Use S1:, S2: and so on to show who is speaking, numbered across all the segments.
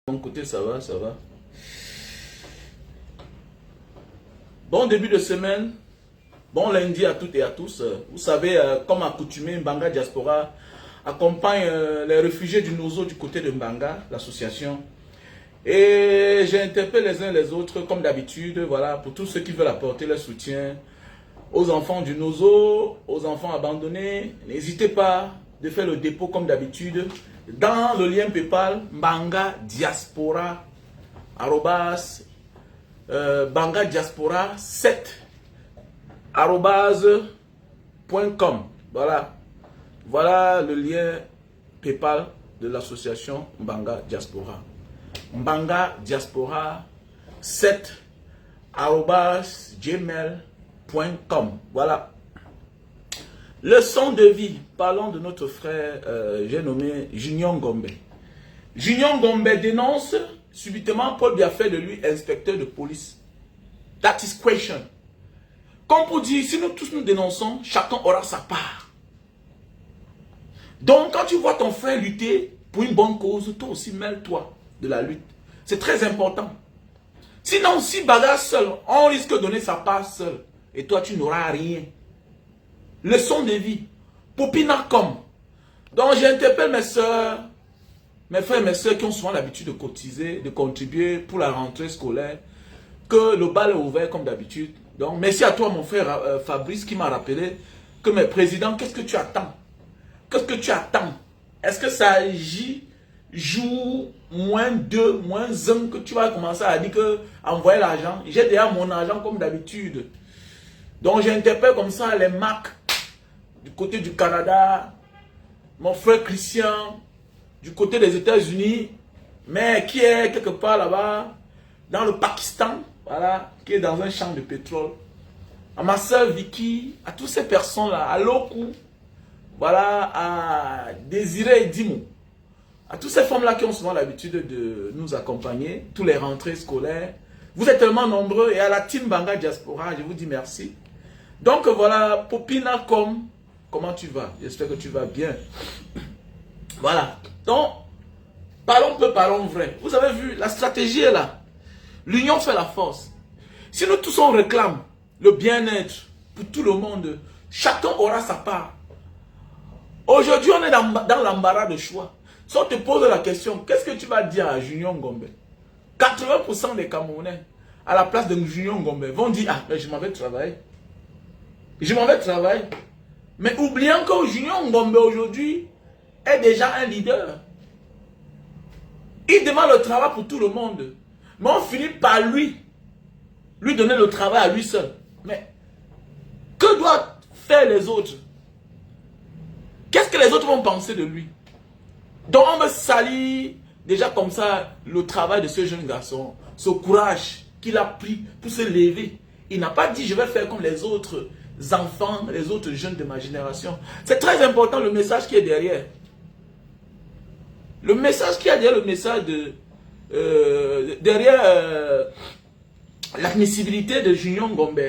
S1: De mon côté, ça va, ça va. Bon début de semaine, bon lundi à toutes et à tous. Vous savez, comme accoutumé, Mbanga Diaspora accompagne les réfugiés du Nozo du côté de Mbanga, l'association. Et j'interpelle les uns les autres, comme d'habitude, voilà, pour tous ceux qui veulent apporter leur soutien aux enfants du Nozo, aux enfants abandonnés. N'hésitez pas de faire le dépôt comme d'habitude dans le lien PayPal Mbanga Diaspora arrobas Mbanga Diaspora 7 .com. Voilà le lien PayPal de l'association Mbanga Diaspora. Mbanga Diaspora 7 gmail.com. Voilà. Leçon de vie. Parlons de notre frère, j'ai nommé Junior Ngombe. Junior Ngombe dénonce subitement Paul Biya fait de lui inspecteur de police. That is question. Comme pour dire, si nous tous nous dénonçons, chacun aura sa part. Donc, quand tu vois ton frère lutter pour une bonne cause, toi aussi mêle-toi de la lutte. C'est très important. Sinon, si bagarre seul, on risque de donner sa part seul. Et toi, tu n'auras rien. Leçon de vie. Popina comme. Donc, j'interpelle mes soeurs, mes frères et mes soeurs qui ont souvent l'habitude de cotiser, de contribuer pour la rentrée scolaire, que le bal est ouvert comme d'habitude. Donc, merci à toi, mon frère Fabrice, qui m'a rappelé que, mes présidents, qu'est-ce que tu attends? Qu'est-ce que tu attends? Est-ce que ça agit jour -2, -1 que tu vas commencer à dire que envoyer l'argent? J'ai déjà mon argent comme d'habitude. Donc, j'interpelle comme ça les marques du côté du Canada, mon frère Christian, du côté des États-Unis, mais qui est quelque part là-bas, dans le Pakistan, voilà, qui est dans un champ de pétrole. À ma soeur Vicky, à toutes ces personnes-là, à Loku, voilà, à Désiré et Dimo, à toutes ces femmes-là qui ont souvent l'habitude de nous accompagner, tous les rentrées scolaires. Vous êtes tellement nombreux, et à la team Mbanga Diaspora, je vous dis merci. Donc voilà, Popina comment tu vas? J'espère que tu vas bien. Voilà. Donc, parlons peu, parlons vrai. Vous avez vu, la stratégie est là. L'union fait la force. Si nous tous on réclame le bien-être pour tout le monde, chacun aura sa part. Aujourd'hui, on est dans l'embarras de choix. Si on te pose la question, qu'est-ce que tu vas dire à Junior Ngombe? 80% des Camerounais, à la place de Junior Ngombe, vont dire, ah, mais je m'en vais travailler. Je m'en vais travailler. Mais oubliant que Junior Ngombe aujourd'hui est déjà un leader. Il demande le travail pour tout le monde. Mais on finit par lui donner le travail à lui seul. Mais que doivent faire les autres? Qu'est-ce que les autres vont penser de lui? Donc on me salit déjà comme ça le travail de ce jeune garçon, ce courage qu'il a pris pour se lever. Il n'a pas dit je vais faire comme les autres enfants, les autres jeunes de ma génération. C'est très important le message qui est derrière. Le message qui est derrière le message de derrière l'admissibilité de Junior Ngombe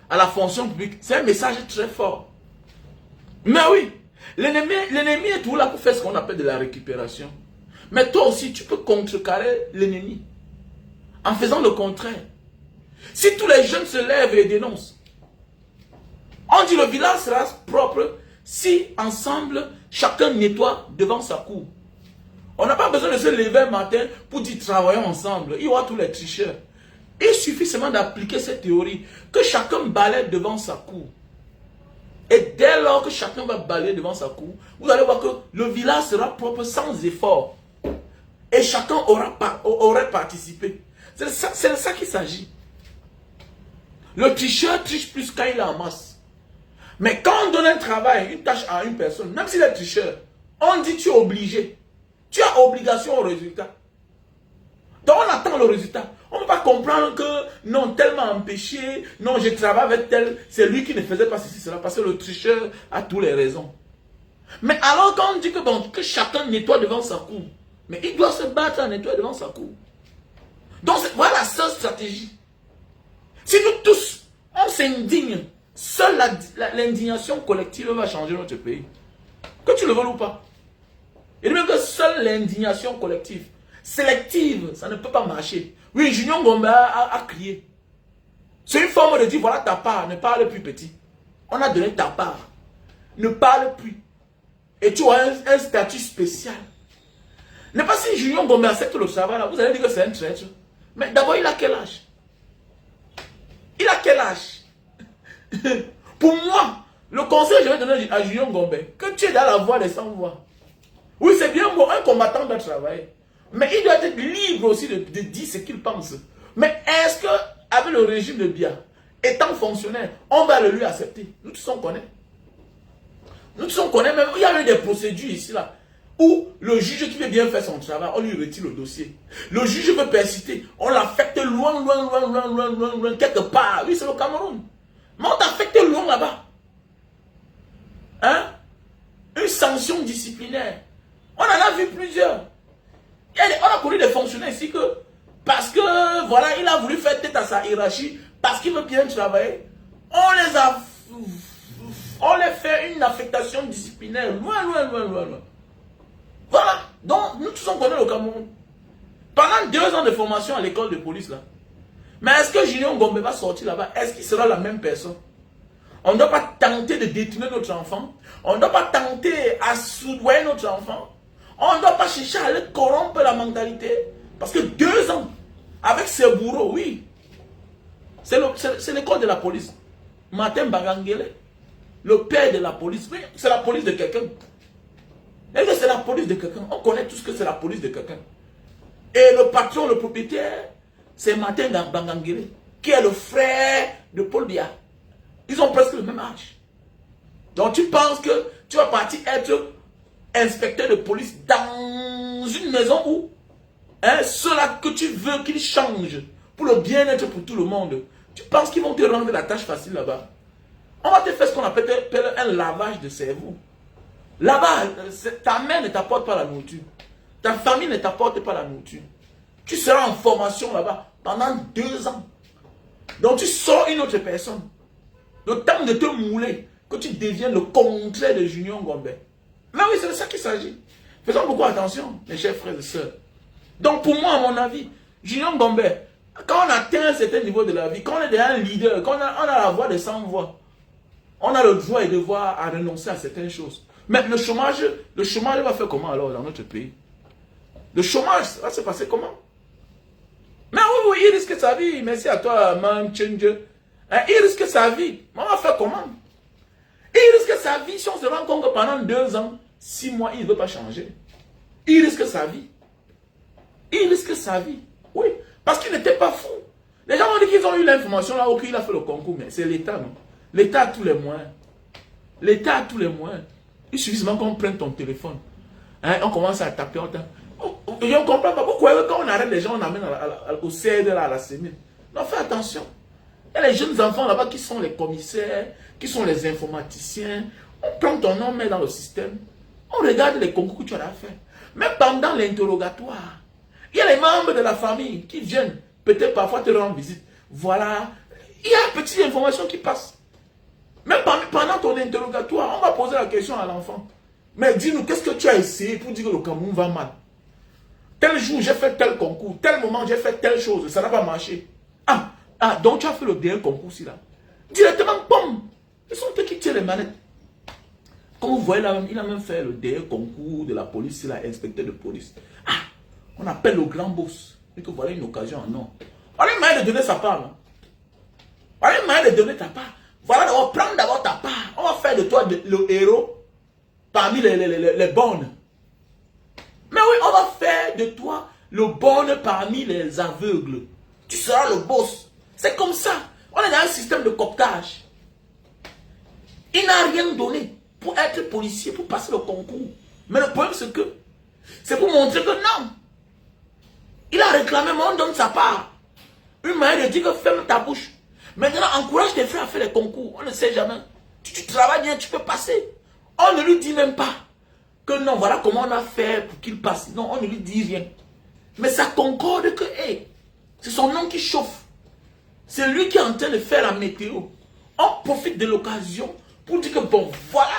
S1: à la fonction publique, c'est un message très fort. Mais oui, l'ennemi est tout là pour faire ce qu'on appelle de la récupération. Mais toi aussi, tu peux contrecarrer l'ennemi en faisant le contraire. Si tous les jeunes se lèvent et dénoncent, on dit le village sera propre si ensemble, chacun nettoie devant sa cour. On n'a pas besoin de se lever un matin pour dire travaillons ensemble. Il y aura tous les tricheurs. Il suffit seulement d'appliquer cette théorie, que chacun balaie devant sa cour. Et dès lors que chacun va balayer devant sa cour, vous allez voir que le village sera propre sans effort. Et chacun aurait participé. C'est de ça qu'il s'agit. Le tricheur triche plus quand il est en masse. Mais quand on donne un travail, une tâche à une personne, même s'il est tricheur, on dit tu es obligé. Tu as obligation au résultat. Donc on attend le résultat. On ne peut pas comprendre que non, tellement empêché, non, je travaille avec tel, c'est lui qui ne faisait pas ceci, cela, parce que le tricheur a toutes les raisons. Mais alors quand on dit que, bon, que chacun nettoie devant sa cour, mais il doit se battre à nettoyer devant sa cour. Donc voilà la seule stratégie. Si nous tous, on s'indigne, seule l'indignation collective va changer notre pays. Que tu le veux ou pas. Il dit même que seule l'indignation collective, sélective, ça ne peut pas marcher. Oui, Junior Ngombe a crié. C'est une forme de dire, voilà ta part, ne parle plus petit. On a donné ta part. Ne parle plus. Et tu as un statut spécial. Ne pas si Junior Ngombe accepte le travail, là, vous allez dire que c'est un traître. Mais d'abord, il a quel âge? Il a quel âge? Pour moi, le conseil que je vais donner à Junior Ngombe, que tu es dans la voie des sans-voix. Oui, c'est bien bon, un combattant doit travailler. Mais il doit être libre aussi de dire ce qu'il pense. Mais est-ce que, avec le régime de Biya, étant fonctionnaire, on va le lui accepter? Nous tous on connaît. Nous tous on connaît même. Il y a eu des procédures ici, là, où le juge qui veut bien faire son travail, on lui retire le dossier. Le juge veut persister, on l'affecte loin, quelque part. Oui, c'est le Cameroun. Mais on t'affecte loin là-bas. Hein? Une sanction disciplinaire. On en a vu plusieurs. On a connu des fonctionnaires ici que, parce que, voilà, il a voulu faire tête à sa hiérarchie, parce qu'il veut bien travailler, on les fait une affectation disciplinaire, loin. Voilà. Donc, nous tous on connaît le Cameroun. Pendant 2 ans de formation à l'école de police, là. Mais est-ce que Junior Ngombe va sortir là-bas? Est-ce qu'il sera la même personne? On ne doit pas tenter de détourner notre enfant. On ne doit pas tenter à soudoyer notre enfant. On ne doit pas chercher à le corrompre la mentalité. Parce que 2 ans, avec ses bourreaux, oui. C'est l'école de la police. Martin Bagangele, le père de la police. Oui, c'est la police de quelqu'un. Est-ce que c'est la police de quelqu'un? On connaît tous que c'est la police de quelqu'un. Et le patron, le propriétaire, c'est Martin Bagangele, qui est le frère de Paul Biya. Ils ont presque le même âge. Donc tu penses que tu vas partir être inspecteur de police dans une maison où ceux-là que tu veux qu'ils changent pour le bien-être pour tout le monde, tu penses qu'ils vont te rendre la tâche facile là-bas? On va te faire ce qu'on appelle un lavage de cerveau. Là-bas, ta mère ne t'apporte pas la nourriture. Ta famille ne t'apporte pas la nourriture. Tu seras en formation là-bas pendant 2 ans. Donc tu sors une autre personne. Le temps de te mouler, que tu deviennes le contraire de Junior Ngombe. Mais oui, c'est de ça qu'il s'agit. Faisons beaucoup attention, mes chers frères et sœurs. Donc pour moi, à mon avis, Junior Ngombe, quand on atteint un certain niveau de la vie, quand on est déjà un leader, quand on a la voix des sans-voix, on a le droit et devoir à renoncer à certaines choses. Mais le chômage va faire comment alors dans notre pays? Le chômage va se passer comment? Mais oui, il risque sa vie. Merci à toi, man, change. Il risque sa vie. Mais on va faire comment? Il risque sa vie si on se rend compte que pendant 2 ans, 6 mois, il ne veut pas changer. Il risque sa vie. Il risque sa vie. Oui, parce qu'il n'était pas fou. Les gens ont dit qu'ils ont eu l'information là où il a fait le concours, mais c'est l'État, non? L'État a tous les moyens. L'État a tous les moyens. Il suffit seulement qu'on prenne ton téléphone. On commence à taper. Et on ne comprend pas pourquoi quand on arrête les gens, on amène au CED, à la CENIL. Non, fais attention. Il y a les jeunes enfants là-bas qui sont les commissaires, qui sont les informaticiens. On prend ton nom, met dans le système. On regarde les concours que tu as fait. Mais pendant l'interrogatoire, il y a les membres de la famille qui viennent peut-être parfois te rendre visite. Voilà. Il y a une petite information qui passe. Même pendant ton interrogatoire, on va poser la question à l'enfant. Mais dis-nous, qu'est-ce que tu as essayé pour dire que le Cameroun va mal? Tel jour, j'ai fait tel concours. Tel moment, j'ai fait telle chose. Ça n'a pas marché. Donc tu as fait le dernier concours ici, là. Directement, boum. Ils sont eux qui tirent les manettes. Comme vous voyez là, il a même fait le dernier concours de la police, là, inspecteur de police. On appelle le grand boss. Et que voilà une occasion, non. Voilà une manière de donner sa part. Hein. Voilà une manière de donner ta part. Voilà, on va prendre d'abord ta part. On va faire de toi le héros parmi les bonnes. Mais oui, on va faire de toi le bonne parmi les aveugles. Tu seras le boss. C'est comme ça. On est dans un système de cooptage. Il n'a rien donné pour être policier, pour passer le concours. Mais le problème, c'est que c'est pour montrer que non. Il a réclamé, mais on donne sa part. Une manière de dire que ferme ta bouche. Maintenant, encourage tes frères à faire les concours. On ne sait jamais. Tu travailles bien, tu peux passer. On ne lui dit même pas que non, voilà comment on a fait pour qu'il passe. Non, on ne lui dit rien. Mais ça concorde que, c'est son nom qui chauffe. C'est lui qui est en train de faire la météo. On profite de l'occasion pour dire que bon, voilà.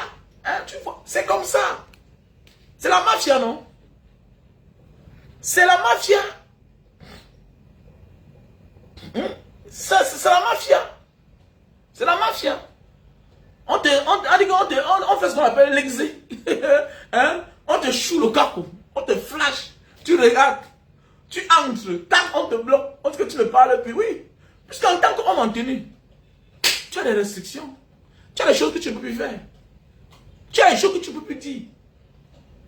S1: Hein, tu vois, c'est comme ça. C'est la mafia, non? C'est la mafia. C'est la mafia. C'est la mafia. On fait ce qu'on appelle l'exé. Hein? On te choue le caco. On te flash. Tu regardes. Tu entres. Tac, on te bloque. On dit que tu ne parles plus. Oui. Puisqu'en tant qu'homme en tenue, tu as des restrictions. Tu as des choses que tu ne peux plus faire. Tu as des choses que tu ne peux plus dire.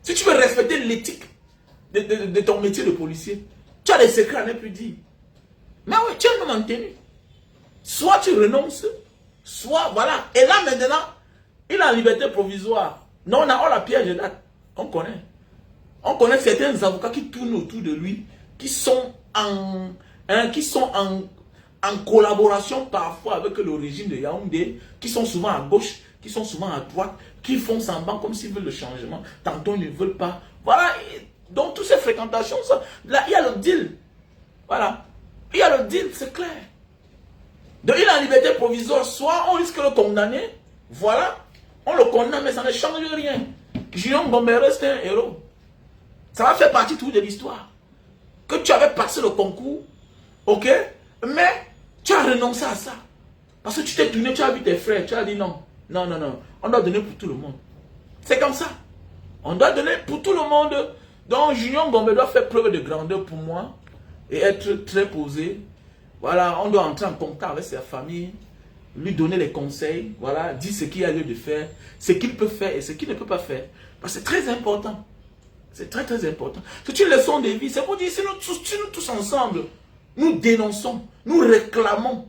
S1: Si tu veux respecter l'éthique de ton métier de policier, tu as des secrets à ne plus dire. Mais oui, tu es un homme en tenue. Soit tu renonces, soit voilà. Et là maintenant, il est en liberté provisoire. Non, on a la piège de date. On connaît. On connaît certains avocats qui tournent autour de lui, qui sont en collaboration parfois avec le régime de Yaoundé, qui sont souvent à gauche, qui sont souvent à droite, qui font semblant comme s'ils veulent le changement. Tantôt ils ne veulent pas. Voilà. Donc toutes ces fréquentations, ça, là, il y a le deal. Voilà. Il y a le deal, c'est clair. Donc il est en liberté provisoire, soit on risque de le condamner, voilà, on le condamne, mais ça ne change rien. Julien Gombe reste un héros. Ça va faire partie tout de l'histoire. Que tu avais passé le concours, ok, mais tu as renoncé à ça. Parce que tu t'es tourné, tu as vu tes frères, tu as dit non, non, non, non, on doit donner pour tout le monde. C'est comme ça. On doit donner pour tout le monde. Donc Julien Gombe doit faire preuve de grandeur pour moi et être très posé. Voilà, on doit entrer en contact avec sa famille, lui donner les conseils, voilà, dire ce qu'il y a lieu de faire, ce qu'il peut faire et ce qu'il ne peut pas faire. Parce que c'est très important. C'est très très important. C'est une leçon de vie. C'est pour dire, si nous tous ensemble, nous dénonçons, nous réclamons,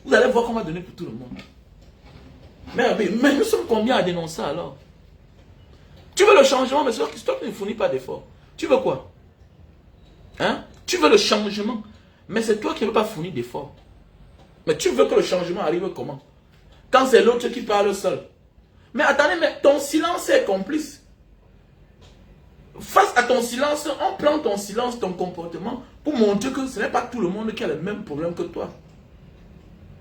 S1: vous allez voir qu'on va donner pour tout le monde. Mais nous sommes combien à dénoncer alors? Tu veux le changement, mais c'est toi qui ne fournis pas d'efforts. Tu veux quoi? Hein? Tu veux le changement, mais c'est toi qui ne veux pas fournir d'efforts. Mais tu veux que le changement arrive comment? Quand c'est l'autre qui parle seul. Mais attendez, mais ton silence est complice. Face à ton silence, on prend ton silence, ton comportement, pour montrer que ce n'est pas tout le monde qui a le même problème que toi.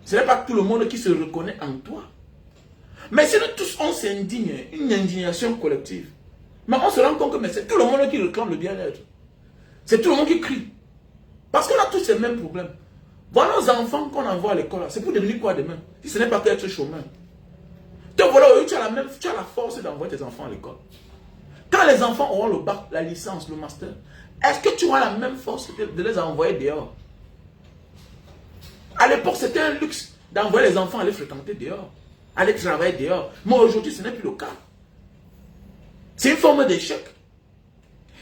S1: Ce n'est pas tout le monde qui se reconnaît en toi. Mais si nous tous on s'indigne, une indignation collective, mais on se rend compte que c'est tout le monde qui réclame le bien-être. C'est tout le monde qui crie. Parce qu'on a tous ces mêmes problèmes. Voilà nos enfants qu'on envoie à l'école, c'est pour devenir quoi demain? Si ce n'est pas être chômeur. Donc voilà, tu as la force d'envoyer tes enfants à l'école. Quand les enfants auront le bac, la licence, le master, est-ce que tu auras la même force de les envoyer dehors? À l'époque, c'était un luxe d'envoyer les enfants aller fréquenter dehors, aller travailler dehors. Mais aujourd'hui, ce n'est plus le cas. C'est une forme d'échec.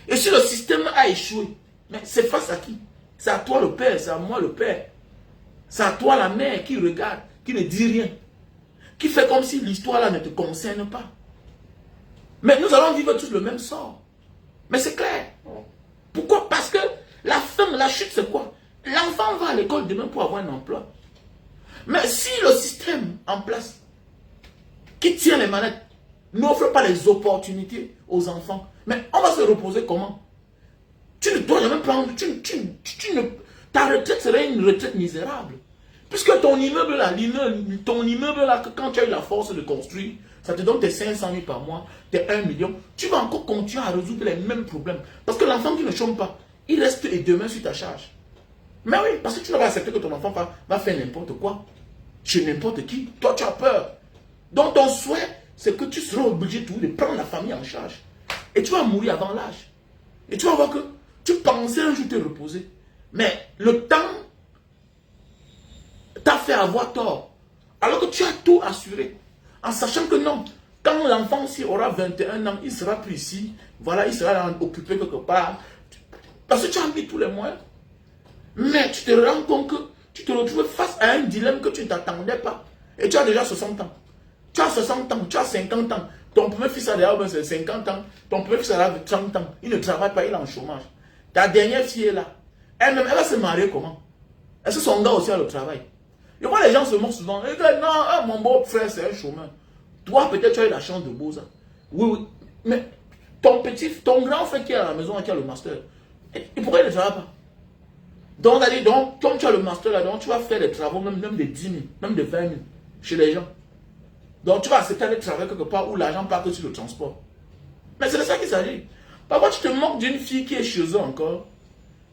S1: Et si le système a échoué, mais c'est face à qui? C'est à toi le père, c'est à moi le père. C'est à toi la mère qui regarde, qui ne dit rien. Qui fait comme si l'histoire là ne te concerne pas. Mais nous allons vivre tous le même sort. Mais c'est clair. Pourquoi? Parce que la fin, la chute, c'est quoi? L'enfant va à l'école demain pour avoir un emploi. Mais si le système en place, qui tient les manettes, n'offre pas les opportunités aux enfants, mais on va se reposer comment? Tu ne dois jamais prendre, ta retraite serait une retraite misérable. Puisque ton immeuble là, quand tu as eu la force de construire, ça te donne tes 500 000 par mois, tes 1 million, tu vas encore continuer à résoudre les mêmes problèmes. Parce que l'enfant qui ne chôme pas, il reste et demain sur ta charge. Mais oui, parce que tu ne vas pas accepter que ton enfant va faire n'importe quoi. Chez n'importe qui. Toi, tu as peur. Donc ton souhait, c'est que tu seras obligé de prendre la famille en charge. Et tu vas mourir avant l'âge. Et tu vas voir que tu pensais un jour te reposer. Mais le temps t'a fait avoir tort. Alors que tu as tout assuré. En sachant que non, quand l'enfant aussi aura 21 ans, il sera plus ici. Voilà, il sera occupé quelque part. Parce que tu as mis tous les moyens. Mais tu te rends compte que tu te retrouves face à un dilemme que tu ne t'attendais pas. Et tu as déjà 60 ans. Tu as 60 ans, tu as 50 ans. Ton premier fils a déjà 50 ans. Ton premier fils a 30 ans. Il ne travaille pas, il est en chômage. Ta dernière fille est là. Elle-même, elle va se marier comment? Est-ce que son gars aussi a le travail? Et moi, les gens se moquent souvent. Ils disent, non, mon beau frère, c'est un chômeur. Toi, peut-être, tu as eu la chance de beau ça. Oui, oui. Mais ton grand frère qui est à la maison, qui a le master, et pourquoi il ne travaille pas? Donc, comme tu as le master là, donc, tu vas faire des travaux, même de 10 000, même de 20 000, chez les gens. Donc, tu vas accepter de travailler quelque part où l'argent part que sur le transport. Mais c'est de ça qu'il s'agit. Parfois, tu te moques d'une fille qui est chez eux encore.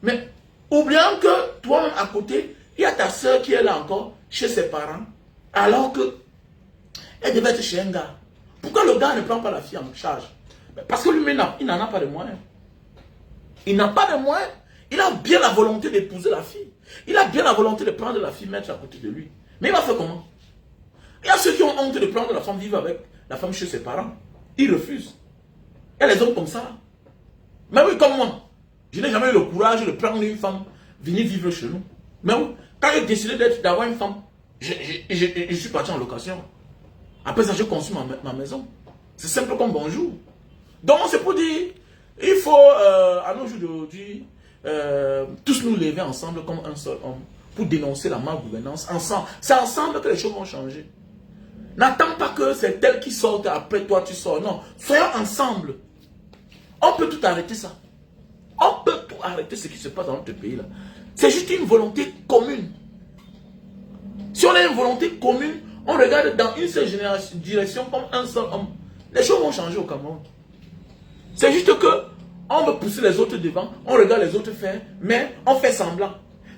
S1: Mais oubliant que toi-même à côté, il y a ta soeur qui est là encore, chez ses parents. Alors que elle devait être chez un gars. Pourquoi le gars ne prend pas la fille en charge? Parce que lui-même, il n'en a pas de moyens. Il n'a pas de moyens. Il a bien la volonté d'épouser la fille. Il a bien la volonté de prendre la fille, mettre à côté de lui. Mais il va faire comment? Il y a ceux qui ont honte de prendre la femme, vivre avec la femme chez ses parents. Ils refusent. Il y a les hommes comme ça. Mais oui, comme moi. Je n'ai jamais eu le courage de prendre une femme, venir vivre chez nous. Mais oui, quand j'ai décidé d'avoir une femme, je suis parti en location. Après ça, je conçu ma maison. C'est simple comme bonjour. Donc, c'est pour dire, il faut, à nos jours d'aujourd'hui, tous nous lever ensemble comme un seul homme pour dénoncer la malgouvernance. Ensemble. C'est ensemble que les choses vont changer. N'attends pas que c'est elle qui sorte après toi, tu sors. Non, soyons ensemble. On peut tout arrêter ça. On peut tout arrêter ce qui se passe dans notre pays là. C'est juste une volonté commune. Si on a une volonté commune, on regarde dans une seule direction comme un seul homme. Les choses vont changer au Cameroun. C'est juste que on veut pousser les autres devant, on regarde les autres faire, mais on fait semblant.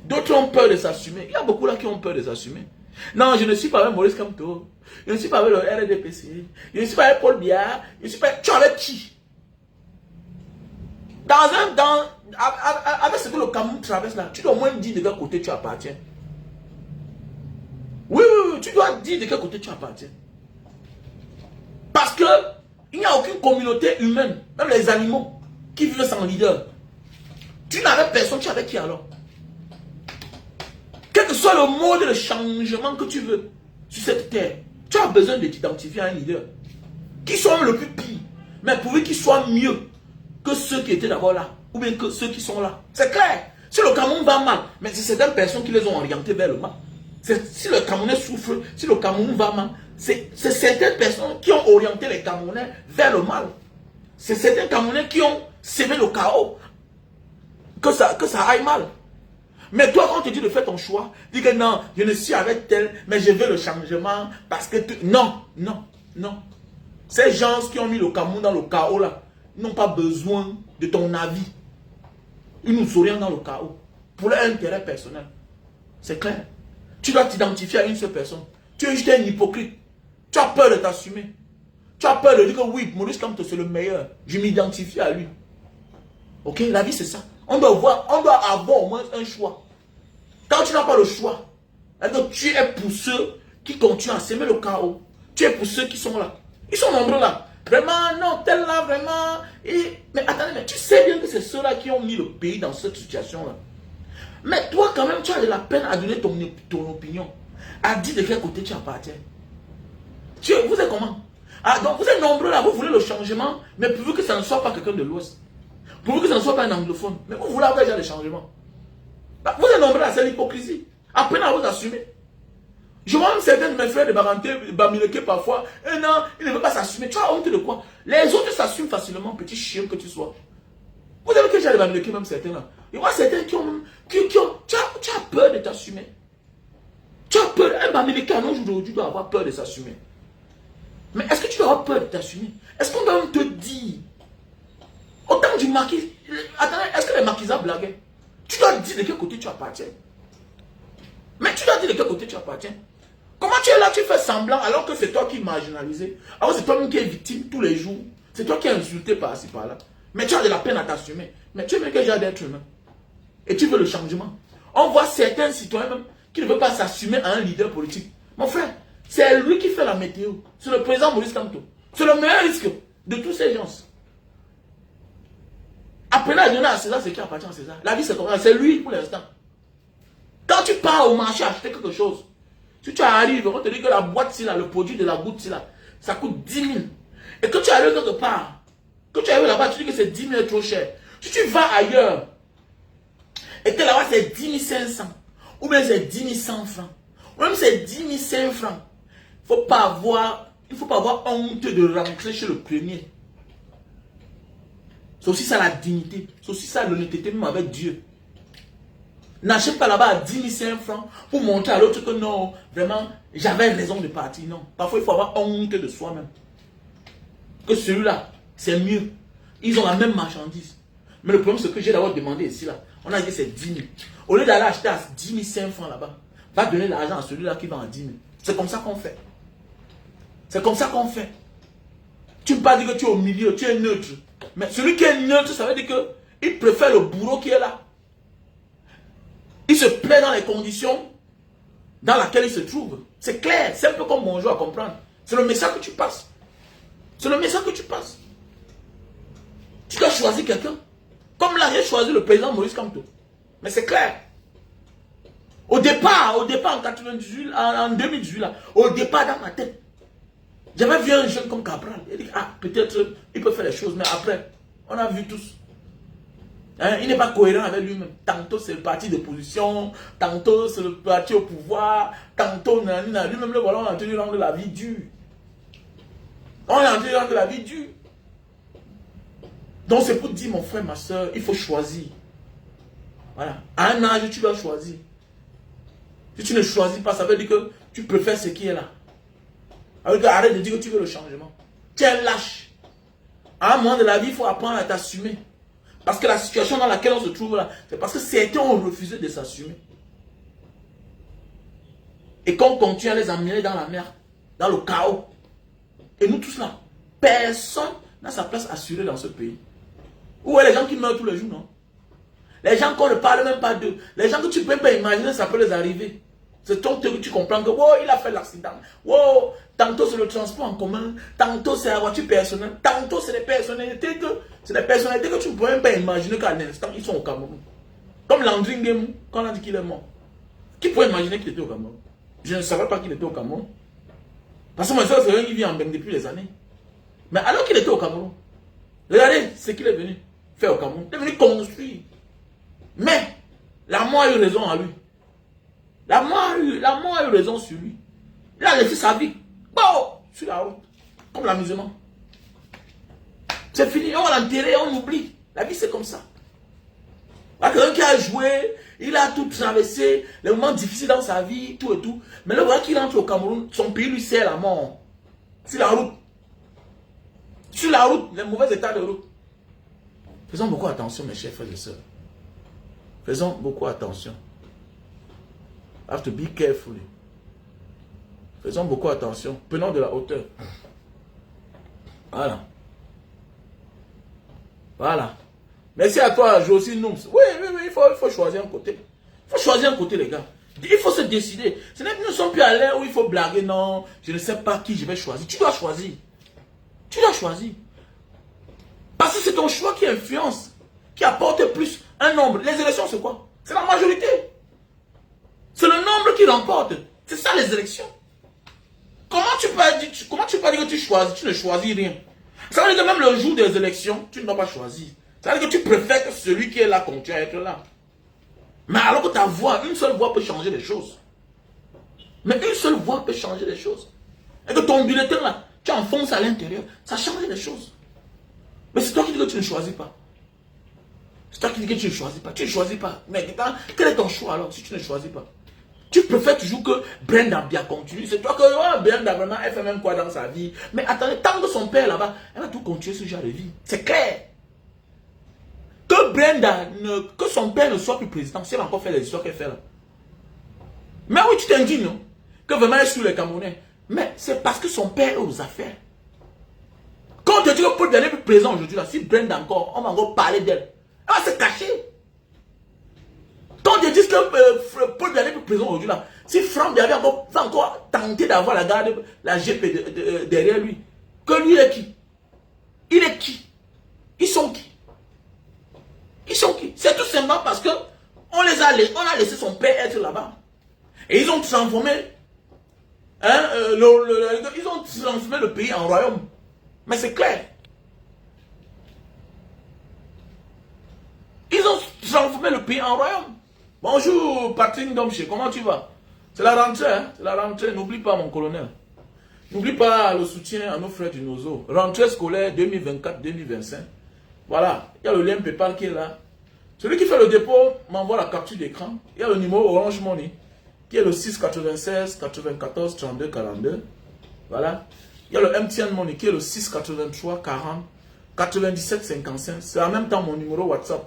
S1: D'autres ont peur de s'assumer. Il y a beaucoup là qui ont peur de s'assumer. Non, je ne suis pas avec Maurice Kamto. Je ne suis pas avec le RDPC. Je ne suis pas avec Paul Biya. Je ne suis pas avec... Tu es avec qui? Avec ce que le Cameroun traverse là, tu dois au moins dire de quel côté tu appartiens. Oui, tu dois dire de quel côté tu appartiens. Parce que il n'y a aucune communauté humaine, même les animaux, qui vivent sans leader. Tu n'avais personne, tu es avec qui alors? Quel que soit le mode de changement que tu veux sur cette terre, tu as besoin de t'identifier à un leader. Qui soit le plus pire, mais pourvu qu'il soit mieux que ceux qui étaient d'abord là, ou bien que ceux qui sont là. C'est clair. Si le Cameroun va mal, mais c'est certaines personnes qui les ont orientés vers le mal. Si le Camerounais souffre, si le Cameroun va mal, c'est certaines personnes qui ont orienté les Camerounais vers le mal. C'est certains Camerounais qui ont sémé le chaos. Que ça aille mal. Mais toi, quand on te dit de faire ton choix, dis que non, je ne suis avec tel, mais je veux le changement parce que... Non. Ces gens qui ont mis le Cameroun dans le chaos là, n'ont pas besoin de ton avis. Ils nous orientent dans le chaos. Pour leur intérêt personnel. C'est clair. Tu dois t'identifier à une seule personne. Tu es juste un hypocrite. Tu as peur de t'assumer. Tu as peur de dire que oui, Maurice Kamto c'est le meilleur. Je m'identifie à lui. Ok, la vie c'est ça. On doit avoir au moins un choix. Quand tu n'as pas le choix, alors tu es pour ceux qui continuent à s'aimer le chaos. Tu es pour ceux qui sont là. Ils sont nombreux là. Vraiment, non, tel là, vraiment. Mais attendez, mais tu sais bien que c'est ceux-là qui ont mis le pays dans cette situation-là. Mais toi, quand même, tu as de la peine à donner ton opinion. À dire de quel côté tu appartiens. Vous êtes comment? Ah, donc vous êtes nombreux là, vous voulez le changement, mais pourvu que ça ne soit pas quelqu'un de l'Ouest. Pourvu que ça ne soit pas un anglophone. Mais vous voulez avoir déjà le changement. Vous êtes nombreux là, c'est l'hypocrisie. Apprenez à vous assumer. Je vois même certains de mes frères de Bamileke parfois. Non, il ne veut pas s'assumer. Tu as honte de quoi? Les autres s'assument facilement, petit chien que tu sois. Vous avez que j'ai de Bamileke, même certains là. Il y a certains qui ont... Tu as peur de t'assumer. Tu as peur. Un Bamileke à nos jours d'aujourd'hui doit avoir peur de s'assumer. Mais est-ce que tu dois avoir peur de t'assumer? Est-ce qu'on doit même te dire? Autant du marquis... Attendez, est-ce que les marquisats blaguaient? Tu dois dire de quel côté tu appartiens. Mais tu dois dire de quel côté tu appartiens. Comment tu es là, tu fais semblant alors que c'est toi qui es marginalisé. Alors c'est toi-même qui es victime tous les jours. C'est toi qui es insulté par-ci, par-là. Mais tu as de la peine à t'assumer. Mais tu es même déjà d'être humain. Et tu veux le changement. On voit certains citoyens même qui ne veulent pas s'assumer à un leader politique. Mon frère, c'est lui qui fait la météo. C'est le président Maurice Kamto. C'est le meilleur risque de tous ces gens. Apprenez à donner à César ce qui appartient à César. La vie c'est comme ça. C'est lui pour l'instant. Quand tu pars au marché acheter quelque chose, si tu arrives, on te dit que la boîte, là, le produit de la goutte, là, ça coûte 10 000. Et que tu arrives quelque part, que tu arrives là-bas, tu dis que c'est 10 000 trop cher. Si tu vas ailleurs, et que là-bas c'est 10 500, ou bien c'est 10 100 francs, ou même c'est 10 500 francs, il ne faut pas avoir honte de rentrer chez le premier. C'est aussi ça la dignité, c'est aussi ça l'honnêteté même avec Dieu. N'achète pas là-bas à 10 500 francs pour montrer à l'autre que non, vraiment, j'avais raison de partir. Non, parfois il faut avoir honte de soi-même. Que celui-là, c'est mieux. Ils ont la même marchandise. Mais le problème, c'est que j'ai d'abord demandé ici, là. On a dit c'est 10 000. Au lieu d'aller acheter à 10 500 francs là-bas, va donner l'argent à celui-là qui vend à 10 000. C'est comme ça qu'on fait. C'est comme ça qu'on fait. Tu ne peux pas dire que tu es au milieu, tu es neutre. Mais celui qui est neutre, ça veut dire qu'il préfère le bourreau qui est là. Il se plaît dans les conditions dans lesquelles il se trouve. C'est clair, c'est un peu comme bonjour à comprendre. C'est le message que tu passes. C'est le message que tu passes. Tu dois choisir quelqu'un. Comme là, j'ai choisi le président Maurice Kamto. Mais c'est clair. Au départ en 98, en 2018, là, au départ dans ma tête, j'avais vu un jeune comme Cabral. Il dit, ah, peut-être il peut faire les choses, mais après, on a vu tous. Hein, il n'est pas cohérent avec lui-même. Tantôt c'est le parti d'opposition, tantôt c'est le parti au pouvoir, tantôt lui-même le voilà, on a tenu rendre la vie dure. On a tenu rendre la vie dure. Donc c'est pour dire, mon frère, ma soeur, il faut choisir. Voilà. À un âge, tu dois choisir. Si tu ne choisis pas, ça veut dire que tu préfères ce qui est là. Alors arrête de dire que tu veux le changement. Tu es lâche. À un moment de la vie, il faut apprendre à t'assumer. Parce que la situation dans laquelle on se trouve là, c'est parce que certains ont refusé de s'assumer. Et qu'on continue à les emmener dans la mer, dans le chaos. Et nous tous là, personne n'a sa place assurée dans ce pays. Où est les gens qui meurent tous les jours, non? Les gens qu'on ne parle même pas d'eux. Les gens que tu ne peux pas imaginer, ça peut les arriver. C'est ton que tu comprends que, wow, il a fait l'accident. Wow, tantôt c'est le transport en commun, tantôt c'est la voiture personnelle, tantôt c'est des personnalités que tu ne peux même pas imaginer qu'à l'instant, ils sont au Cameroun. Comme Landry Nguema, quand on a dit qu'il est mort. Qui pourrait imaginer qu'il était au Cameroun? Je ne savais pas qu'il était au Cameroun. Parce que mon soeur, c'est un qui vit en Beng depuis des années. Mais alors qu'il était au Cameroun, regardez ce qu'il est venu faire au Cameroun. Il est venu construire. Mais la mort a eu raison à lui. La mort a eu raison sur lui. Il a laissé sa vie sur la route, comme l'amusement. C'est fini, on va l'enterrer, on oublie. La vie c'est comme ça. Quelqu'un qui a joué, il a tout traversé, les moments difficiles dans sa vie, tout et tout. Mais là, voilà qu'il rentre au Cameroun, son pays lui sert la mort. Sur la route. Sur la route, les mauvais états de route. Faisons beaucoup attention, mes chers frères et sœurs. Faisons beaucoup attention. Have to be careful. Faisons beaucoup attention. Prenons de la hauteur. Voilà. Voilà. Merci à toi, Josie Nooms. Oui, il faut choisir un côté. Il faut choisir un côté, les gars. Il faut se décider. Ce n'est que nous ne sommes plus à l'heure où il faut blaguer. Non, je ne sais pas qui je vais choisir. Tu dois choisir. Tu dois choisir. Parce que c'est ton choix qui influence, qui apporte plus un nombre. Les élections, c'est quoi? C'est la majorité. C'est le nombre qui remporte. C'est ça les élections. Comment tu peux dire que tu choisis? Tu ne choisis rien. Ça veut dire que même le jour des élections, tu ne dois pas choisir. Ça veut dire que tu préfères que celui qui est là continue à être là. Mais alors que ta voix, une seule voix peut changer les choses. Mais une seule voix peut changer les choses. Et que ton bulletin là, tu enfonces à l'intérieur, ça change les choses. Mais c'est toi qui dis que tu ne choisis pas. C'est toi qui dis que tu ne choisis pas. Tu ne choisis pas. Mais quel est ton choix alors si tu ne choisis pas? Tu préfères toujours que Brenda bien continue. C'est toi que Brenda vraiment, elle fait même quoi dans sa vie. Mais attendez, tant que son père là-bas, elle va tout continuer ce genre de vie. C'est clair. Que Brenda, que son père ne soit plus président, si elle va encore faire les histoires qu'elle fait là. Mais oui, tu t'indignes, non? Que vraiment elle est sur les Camerounais. Mais c'est parce que son père est aux affaires. Quand on te dit que Paul Biya n'est plus présent aujourd'hui là, si Brenda encore, on va encore parler d'elle. Elle va se cacher. Quand on te dit que Paul Biya n'est plus présent aujourd'hui là, si Franck Biya va encore tenter d'avoir la garde, la GP derrière lui, que lui est qui? Il est qui? Ils sont qui? Ils sont qui? C'est tout simplement parce que on a laissé son père être là-bas. Et ils ont transformé le pays en royaume. Mais c'est clair. Ils ont transformé le pays en royaume. Bonjour Patrick Domché, comment tu vas? C'est la rentrée, hein? C'est la rentrée. N'oublie pas mon colonel. N'oublie pas le soutien à nos frères du Nozo. Rentrée scolaire 2024-2025. Voilà, il y a le lien PayPal qui est là. Celui qui fait le dépôt m'envoie la capture d'écran. Il y a le numéro Orange Money qui est le 696 94 32 42. Voilà. Il y a le MTN Money qui est le 683 40 97 55. C'est en même temps mon numéro WhatsApp.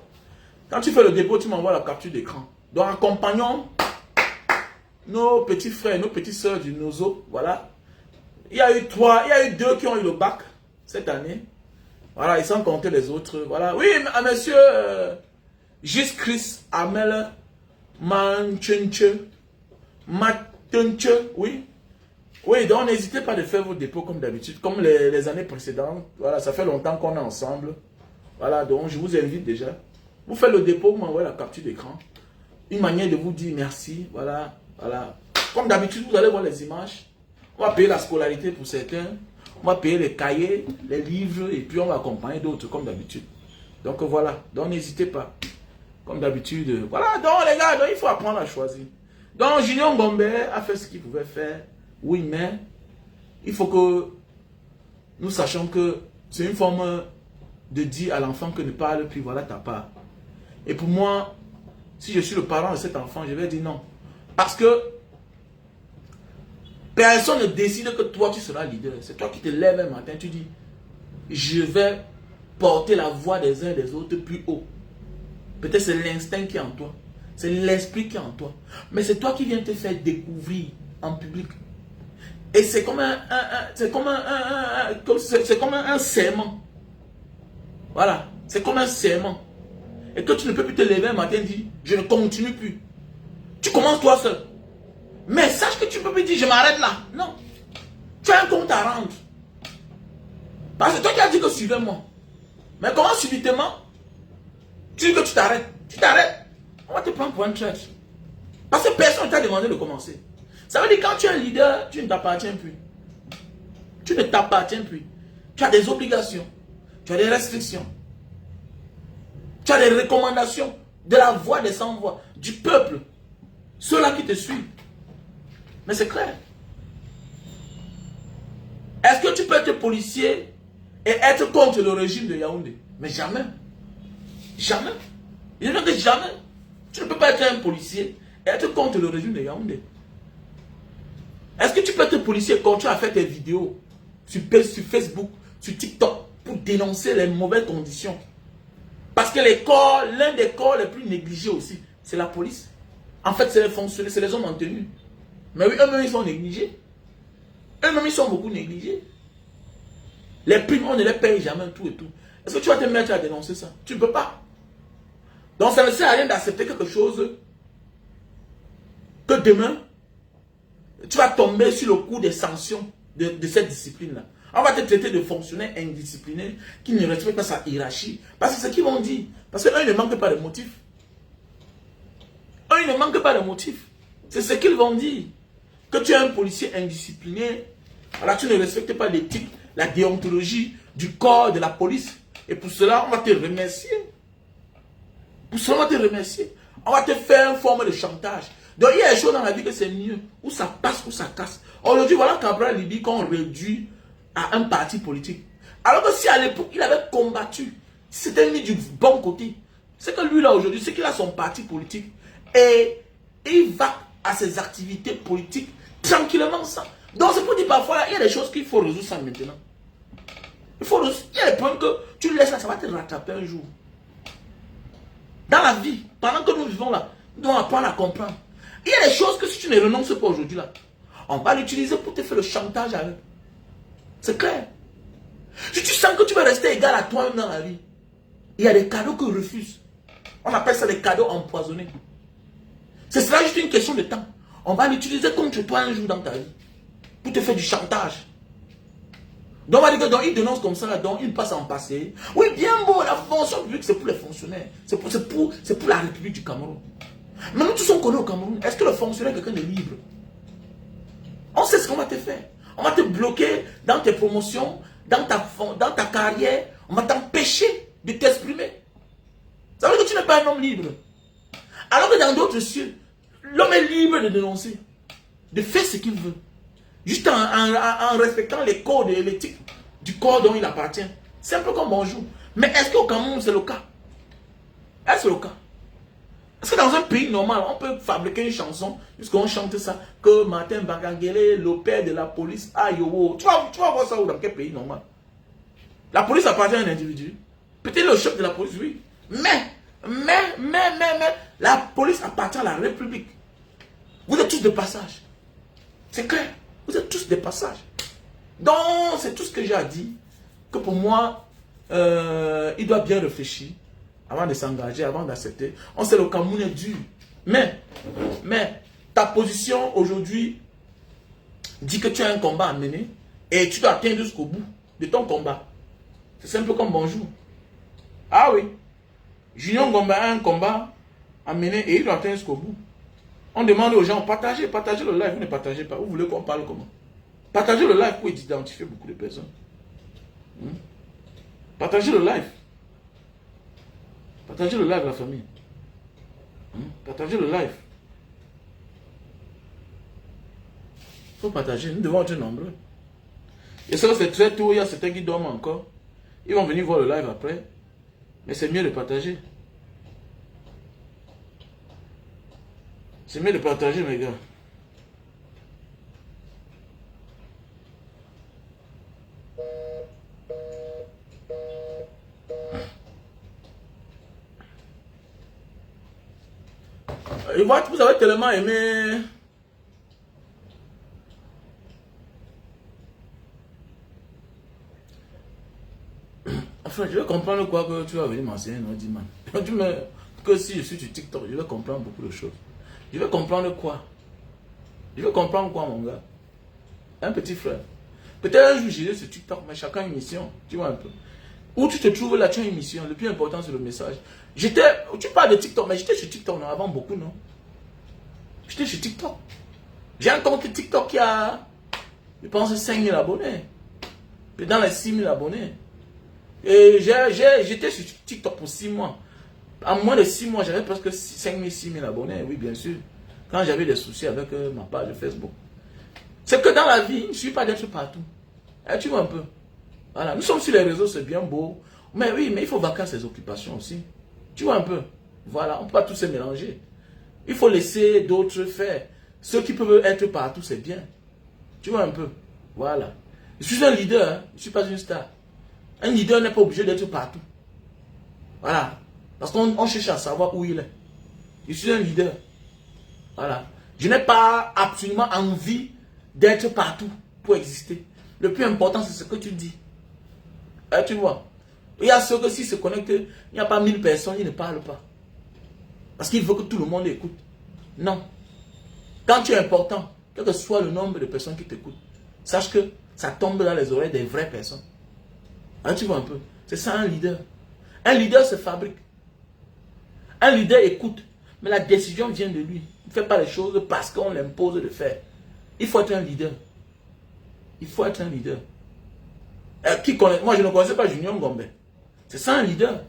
S1: Quand tu fais le dépôt, tu m'envoies la capture d'écran. Donc accompagnons nos petits frères, nos petites soeurs du Nozo. Voilà. Il y a eu deux qui ont eu le bac cette année. Voilà, et sans compter les autres. Voilà. Oui, monsieur Gis Chris Amel Manchenche. Oui. Oui, donc n'hésitez pas de faire vos dépôts comme d'habitude, comme les années précédentes. Voilà, ça fait longtemps qu'on est ensemble. Voilà, donc je vous invite déjà. Vous faites le dépôt, vous m'envoyez la capture d'écran. Une manière de vous dire merci. Voilà, voilà. Comme d'habitude, vous allez voir les images. On va payer la scolarité pour certains. On va payer les cahiers, les livres, et puis on va accompagner d'autres comme d'habitude. Donc voilà, donc n'hésitez pas. Comme d'habitude. Voilà, donc les gars, donc, il faut apprendre à choisir. Donc Junior Gombe a fait ce qu'il pouvait faire. Oui, mais il faut que nous sachions que c'est une forme de dire à l'enfant que ne parle plus, voilà ta part. Et pour moi, si je suis le parent de cet enfant, je vais dire non. Parce que personne ne décide que toi tu seras leader. C'est toi qui te lèves un matin, tu dis, je vais porter la voix des uns et des autres plus haut. Peut-être c'est l'instinct qui est en toi. C'est l'esprit qui est en toi. Mais c'est toi qui viens te faire découvrir en public. Et c'est comme un serment. Voilà. C'est comme un serment. Et que tu ne peux plus te lever un matin et dire, je ne continue plus. Tu commences toi seul. Mais sache que tu ne peux plus dire, je m'arrête là. Non. Tu as un compte à rendre. Parce que toi qui as dit que suivez-moi. Mais comment subitement, tu dis que tu t'arrêtes. Tu t'arrêtes. On va te prendre pour un traître. Parce que personne ne t'a demandé de commencer. Ça veut dire que quand tu es un leader, tu ne t'appartiens plus. Tu ne t'appartiens plus. Tu as des obligations. Tu as des restrictions. Tu as des recommandations de la voix des sans-voix, du peuple. Ceux-là qui te suivent. Mais c'est clair. Est-ce que tu peux être policier et être contre le régime de Yaoundé? Mais jamais. Jamais. Je ne dis jamais. Tu ne peux pas être un policier et être contre le régime de Yaoundé. Est-ce que tu peux être policier et continuer à faire tes vidéos sur Facebook, sur TikTok pour dénoncer les mauvaises conditions? Parce que l'un des corps les plus négligés aussi, c'est la police. En fait, c'est les fonctionnaires, c'est les hommes en tenue. Mais oui, eux-mêmes, ils sont négligés. Eux-mêmes, ils sont beaucoup négligés. Les primes, on ne les paye jamais, tout et tout. Est-ce que tu vas te mettre à dénoncer ça? Tu ne peux pas. Donc, ça ne sert à rien d'accepter quelque chose que demain, tu vas tomber sur le coup des sanctions de cette discipline-là. On va te traiter de fonctionnaire indiscipliné qui ne respecte pas sa hiérarchie. Parce que c'est ce qu'ils vont dire. Parce qu'eux, ils ne manquent pas de motifs. Eux, ils ne manquent pas de motifs. C'est ce qu'ils vont dire. Que tu es un policier indiscipliné, alors tu ne respectes pas l'éthique, la déontologie du corps de la police. Et pour cela, on va te remercier. Pour cela, on va te remercier. On va te faire une forme de chantage. Donc, il y a des choses dans la vie que c'est mieux. Où ça passe, où ça casse. Aujourd'hui, voilà Cabral Libye qu'on réduit à un parti politique. Alors que si à l'époque, il avait combattu, si c'était mis du bon côté, c'est que lui, là, aujourd'hui, c'est qu'il a son parti politique. Et il va à ses activités politiques tranquillement sans. Donc, c'est pour dire parfois, là, il y a des choses qu'il faut résoudre ça maintenant. Il y a des points que tu laisses là, ça va te rattraper un jour. Dans la vie, pendant que nous vivons là, nous devons apprendre à comprendre. Il y a des choses que si tu ne renonces pas aujourd'hui là, on va l'utiliser pour te faire le chantage avec. C'est clair. Si tu sens que tu vas rester égal à toi-même dans la vie, il y a des cadeaux que refuse. On appelle ça des cadeaux empoisonnés. Ce sera juste une question de temps. On va l'utiliser contre toi un jour dans ta vie. Pour te faire du chantage. Donc on va dire que il dénonce comme ça, donc il passe en passé. Oui, bien beau, la fonction publique, c'est pour les fonctionnaires. C'est pour la République du Cameroun. Mais nous tous on connaît au Cameroun. Est-ce que le fonctionnaire est quelqu'un de libre? On sait ce qu'on va te faire. On va te bloquer dans tes promotions, dans ta carrière. On va t'empêcher de t'exprimer. Ça veut dire que tu n'es pas un homme libre. Alors que dans d'autres cieux, l'homme est libre de dénoncer, de faire ce qu'il veut. Juste en respectant les codes et l'éthique du corps dont il appartient. Simple comme bonjour. Mais est-ce qu'au Cameroun c'est le cas? Est-ce que c'est le cas? Est-ce que dans un pays normal, on peut fabriquer une chanson jusqu'on chante ça, que Martin Bakangele, le père de la police, aïe, oh, tu vas voir ça dans quel pays normal? La police appartient à un individu. Peut-être le chef de la police, oui. Mais, la police appartient à la République. Vous êtes tous de passage. C'est clair. Vous êtes tous des passages. Donc, c'est tout ce que j'ai à dire. Que pour moi, il doit bien réfléchir avant de s'engager, avant d'accepter. On sait le Cameroun est dur. Mais, ta position aujourd'hui dit que tu as un combat à mener et tu dois atteindre jusqu'au bout de ton combat. C'est simple comme bonjour. Ah oui. Junior Ngomba a un combat à mener et il doit atteindre jusqu'au bout. On demande aux gens, partagez le live, vous ne partagez pas. Vous voulez qu'on parle comment? Partagez le live pour identifier beaucoup de personnes. Partagez le live. Partagez le live, la famille. Partagez le live. Il faut partager, nous devons être nombreux. Et ça, c'est très tôt, il y a certains qui dorment encore. Ils vont venir voir le live après. Mais c'est mieux de partager. C'est mieux de partager, mes gars. Et voilà, vous avez tellement aimé. Enfin, je vais comprendre quoi que tu vas venir m'enseigner, non, dis-moi. Que si je suis sur TikTok, je vais comprendre beaucoup de choses. Je vais comprendre quoi? Je vais comprendre quoi, mon gars? Un petit frère. Peut-être un jour j'irai sur TikTok, mais chacun a une mission. Tu vois un peu. Où tu te trouves là, tu as une mission. Le plus important, c'est le message. Tu parles de TikTok, mais j'étais sur TikTok non, avant beaucoup, non? J'étais sur TikTok. J'ai un compte TikTok qui a, je pense, 5000 abonnés. Puis dans les 6000 abonnés. Et j'étais sur TikTok pour 6 mois. En moins de 6 mois, j'avais presque 5000, 6000 abonnés. Oui, bien sûr. Quand j'avais des soucis avec ma page Facebook. C'est que dans la vie, il ne suffit pas d'être partout. Tu vois un peu. Voilà. Nous sommes sur les réseaux, c'est bien beau. Mais oui, mais il faut vaquer à ses occupations aussi. Tu vois un peu. Voilà, on ne peut pas tous se mélanger. Il faut laisser d'autres faire. Ceux qui peuvent être partout, c'est bien. Tu vois un peu. Voilà. Je suis un leader, hein. Je ne suis pas une star. Un leader n'est pas obligé d'être partout. Voilà. Parce qu'on cherche à savoir où il est. Je suis un leader. Voilà. Je n'ai pas absolument envie d'être partout pour exister. Le plus important, c'est ce que tu dis. Tu vois. Il y a ceux que s'ils se connectent, il n'y a pas 1000 personnes, ils ne parlent pas. Parce qu'il veut que tout le monde écoute. Non. Quand tu es important, quel que soit le nombre de personnes qui t'écoutent, sache que ça tombe dans les oreilles des vraies personnes. Tu vois un peu. C'est ça un leader. Un leader se fabrique. Un leader écoute. Mais la décision vient de lui. Il ne fait pas les choses parce qu'on l'impose de faire. Il faut être un leader. Il faut être un leader. Moi, je ne connaissais pas Junior Ngombe. C'est ça un leader.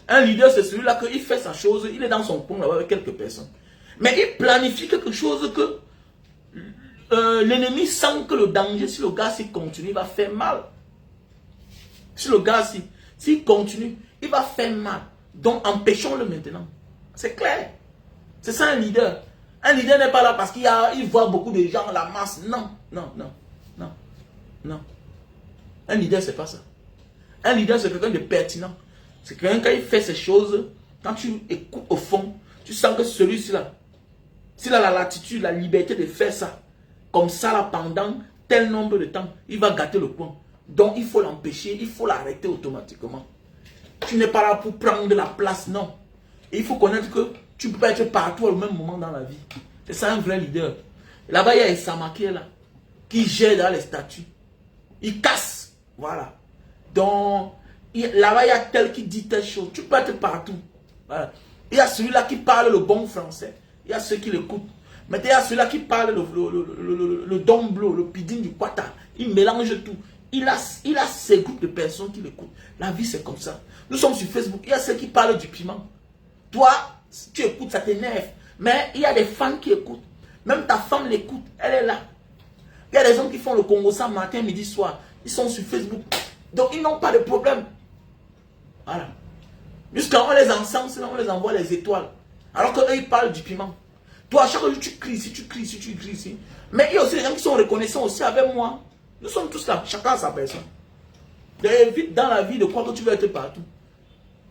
S1: Un leader, c'est celui-là qui fait sa chose. Il est dans son coin avec quelques personnes. Mais il planifie quelque chose que l'ennemi sent que le danger, si le gars s'il continue, il va faire mal. Si le gars s'il continue, il va faire mal. Donc empêchons-le maintenant. C'est clair. C'est ça un leader. Un leader n'est pas là parce qu'il voit beaucoup de gens, la masse. Non, non, non, non, non. Un leader, c'est pas ça. Un leader, c'est quelqu'un de pertinent. C'est quelqu'un quand il fait ces choses, quand tu écoutes au fond, tu sens que celui-ci-là, s'il a la latitude, la liberté de faire ça, comme ça là, pendant tel nombre de temps, il va gâter le point. Donc il faut l'empêcher, il faut l'arrêter automatiquement. Tu n'es pas là pour prendre de la place, non. Et il faut connaître que tu ne peux pas être partout au même moment dans la vie. C'est ça un vrai leader. Là-bas, il y a Esama qui est là, qui gère dans les statuts. Il casse. Voilà. Donc, là-bas, il y a tel qui dit telle chose. Tu peux être partout. Voilà. Il y a celui-là qui parle le bon français. Il y a ceux qui l'écoutent. Mais il y a celui-là qui parle le domblo, le pidin du Kwata. Il mélange tout. Il a ses groupes de personnes qui l'écoutent. La vie, c'est comme ça. Nous sommes sur Facebook. Il y a ceux qui parlent du piment. Toi, si tu écoutes, ça t'énerve. Mais il y a des fans qui écoutent. Même ta femme l'écoute. Elle est là. Il y a des gens qui font le Congo ça matin, midi, soir. Ils sont sur Facebook. Donc, ils n'ont pas de problème. Voilà. Jusqu'à on les encense, on les envoie les étoiles. Alors qu'eux, ils parlent du piment. Toi, à chaque jour, tu cries ici, tu cries ici, tu cries ici. Mais il y a aussi des gens qui sont reconnaissants aussi avec moi. Nous sommes tous là, chacun à sa personne. Évite dans la vie de croire que tu vas être partout.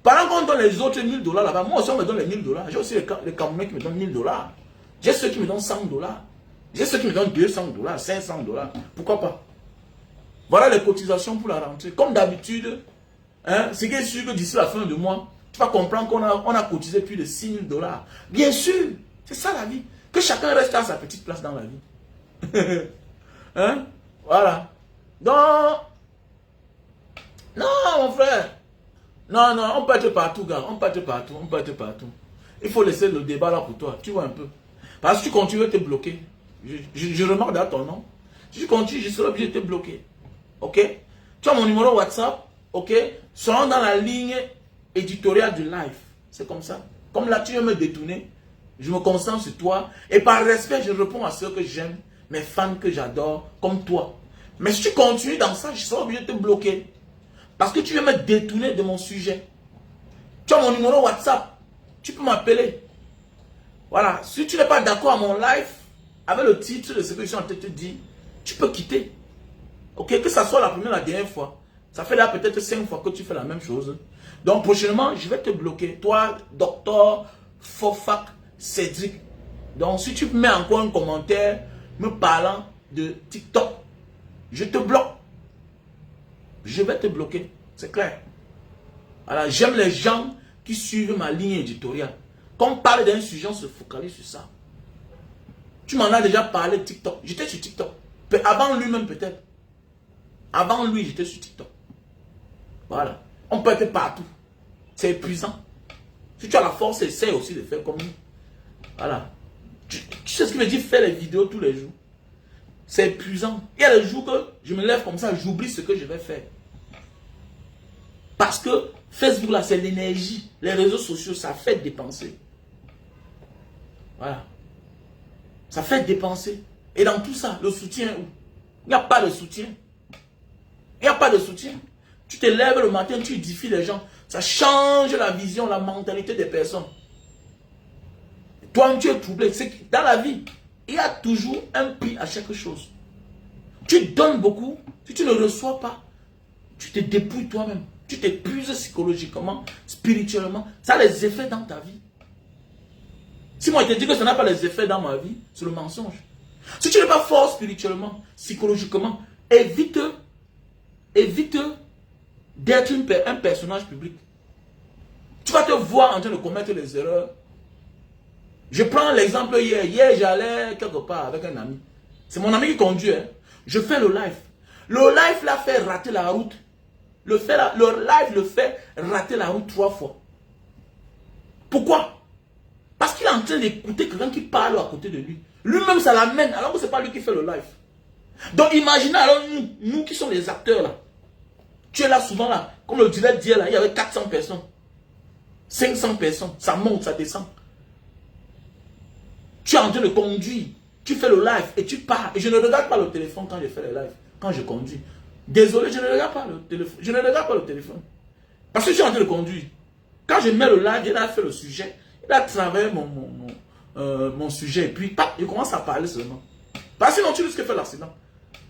S1: Pendant qu'on donne les autres 1000 dollars là-bas, moi aussi on me donne les 1000 dollars. J'ai aussi les Camerounais qui me donnent 1000 dollars. J'ai ceux qui me donnent 100 dollars. J'ai ceux qui me donnent 200 dollars, 500 dollars. Pourquoi pas? Voilà les cotisations pour la rentrée. Comme d'habitude, hein, c'est qui est sûr que d'ici la fin du mois, tu vas comprendre qu'on a cotisé plus de 6000 dollars. Bien sûr, c'est ça la vie. Que chacun reste à sa petite place dans la vie. Hein? Voilà. Donc, non, mon frère. Non, non, on peut être partout, gars. On peut être partout, on peut être partout. Il faut laisser le débat là pour toi. Tu vois un peu. Parce que tu continues de te bloquer. Je remarque dans ton nom. Si tu continues, je serai obligé de te bloquer. Ok? Tu as mon numéro WhatsApp. Ok? Serons dans la ligne éditoriale du live. C'est comme ça. Comme là, tu veux me détourner. Je me concentre sur toi. Et par respect, je réponds à ceux que j'aime. Mes fans que j'adore. Comme toi. Mais si tu continues dans ça, je serai obligé de te bloquer. Parce que tu veux me détourner de mon sujet. Tu as mon numéro WhatsApp. Tu peux m'appeler. Voilà. Si tu n'es pas d'accord à mon live, avec le titre de ce que je suis en train de te dire, tu peux quitter. Ok? Que ça soit la première ou la dernière fois. Ça fait là peut-être 5 fois que tu fais la même chose. Donc prochainement, je vais te bloquer. Toi, docteur Fofak Cédric. Donc si tu mets encore un commentaire me parlant de TikTok, je te bloque. Je vais te bloquer. C'est clair. Alors j'aime les gens qui suivent ma ligne éditoriale. Quand on parle d'un sujet, on se focalise sur ça. Tu m'en as déjà parlé de TikTok. J'étais sur TikTok. Avant lui-même peut-être. Avant lui, j'étais sur TikTok. Voilà. On peut être partout. C'est épuisant. Si tu as la force, essaie aussi de faire comme nous. Voilà. Tu sais ce qui veut dire faire les vidéos tous les jours. C'est épuisant. Il y a des jours que je me lève comme ça, j'oublie ce que je vais faire. Parce que Facebook là, c'est l'énergie. Les réseaux sociaux, ça fait dépenser. Voilà. Ça fait dépenser. Et dans tout ça, le soutien où? Il n'y a pas de soutien. Il n'y a pas de soutien. Tu te lèves le matin, tu édifies les gens. Ça change la vision, la mentalité des personnes. Toi, tu es troublé. Dans la vie, il y a toujours un prix à chaque chose. Tu donnes beaucoup. Si tu ne reçois pas, tu te dépouilles toi-même. Tu t'épuises psychologiquement, spirituellement. Ça a les effets dans ta vie. Si moi je te dis que ça n'a pas les effets dans ma vie, c'est le mensonge. Si tu n'es pas fort spirituellement, psychologiquement, évite d'être un personnage public. Tu vas te voir en train de commettre des erreurs. Je prends l'exemple hier. Hier, j'allais quelque part avec un ami. C'est mon ami qui conduit. Hein. Je fais le live. Le live l'a fait rater la route. Le live le fait rater la route 3 fois. Pourquoi? Parce qu'il est en train d'écouter quelqu'un qui parle à côté de lui. Lui-même, ça l'amène, alors que ce n'est pas lui qui fait le live. Donc, imaginez alors nous qui sommes les acteurs là. Tu es là souvent là. Comme le direct d'hier là, il y avait 400 personnes. 500 personnes. Ça monte, ça descend. Tu es en train de conduire. Tu fais le live et tu pars. Et je ne regarde pas le téléphone quand je fais le live. Quand je conduis. Désolé, je ne regarde pas le téléphone. Je ne regarde pas le téléphone. Parce que je suis en train de conduire. Quand je mets le live, il a fait le sujet. Il a travaillé mon sujet. Et puis, pap, je commence à parler seulement. Parce que sinon, tu risques de faire l'accident.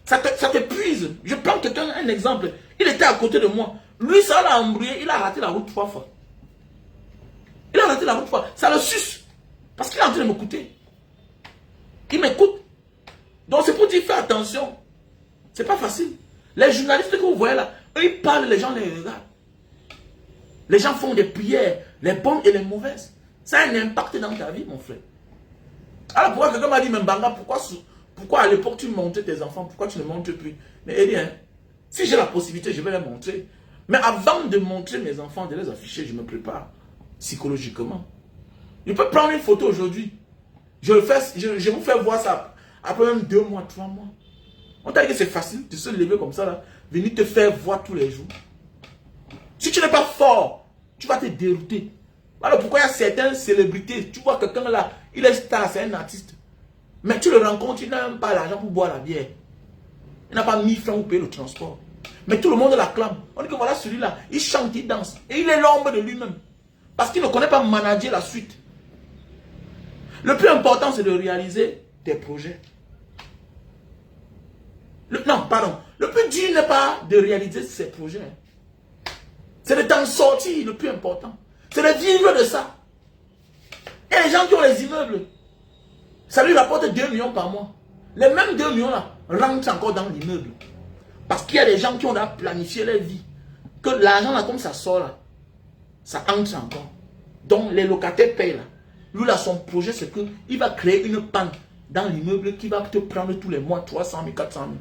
S1: Ça t'épuise. Je prends quelqu'un, un exemple. Il était à côté de moi. Lui, ça l'a embrouillé. Il a raté la route 3 fois. Il a raté la route 3 fois. Ça le suce. Parce qu'il est en train de m'écouter. Il m'écoute. Donc, c'est pour dire, fais attention. C'est pas facile. Les journalistes que vous voyez là, eux, ils parlent, les gens les regardent. Les gens font des prières, les bonnes et les mauvaises. Ça a un impact dans ta vie, mon frère. Alors, pourquoi quelqu'un m'a dit, mais Mbanga, pourquoi à l'époque tu montrais tes enfants, pourquoi tu ne montres plus? Mais eh bien, si j'ai la possibilité, je vais les montrer. Mais avant de montrer mes enfants, de les afficher, je me prépare psychologiquement. Je peux prendre une photo aujourd'hui. Je vous fais voir ça après même 2 mois, 3 mois. On t'a dit que c'est facile de se lever comme ça, là, venir te faire voir tous les jours. Si tu n'es pas fort, tu vas te dérouter. Alors pourquoi il y a certaines célébrités, tu vois quelqu'un là, il est star, c'est un artiste. Mais tu le rencontres, il n'a même pas l'argent pour boire la bière. Il n'a pas 1000 francs pour payer le transport. Mais tout le monde l'acclame. On dit que voilà celui-là, il chante, il danse. Et il est l'ombre de lui-même. Parce qu'il ne connaît pas manager la suite. Le plus important, c'est de réaliser tes projets. Non, pardon. Le plus dur n'est pas de réaliser ces projets. C'est de t'en sortir le plus important. C'est de vivre de ça. Il y a des gens qui ont les immeubles. Ça lui rapporte 2 millions par mois. Les mêmes 2 millions là rentrent encore dans l'immeuble. Parce qu'il y a des gens qui ont planifié leur vie. Que l'argent là, comme ça sort là, ça entre encore. Donc les locataires payent là. Lui là, son projet, c'est qu'il va créer une panne dans l'immeuble qui va te prendre tous les mois 300 000, 400 000.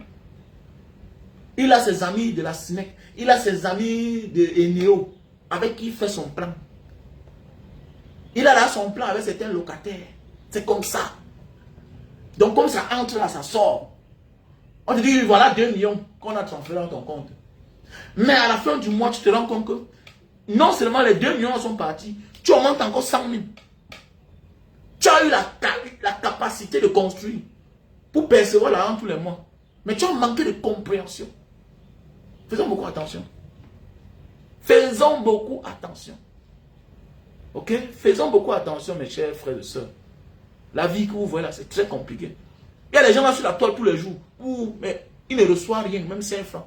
S1: Il a ses amis de la SNEC. Il a ses amis de Eneo avec qui il fait son plan. Il a là son plan avec certains locataires. C'est comme ça. Donc comme ça entre là, ça sort. On te dit, voilà 2 millions qu'on a transféré dans ton compte. Mais à la fin du mois, tu te rends compte que non seulement les 2 millions sont partis, tu augmentes encore 100 000. Tu as eu la capacité de construire pour percevoir l'argent tous les mois. Mais tu as manqué de compréhension. Faisons beaucoup attention. Faisons beaucoup attention. Ok? Faisons beaucoup attention, mes chers frères et sœurs. La vie que vous voyez là, c'est très compliqué. Il y a des gens là sur la toile tous les jours. Mais ils ne reçoivent rien, même 5 francs.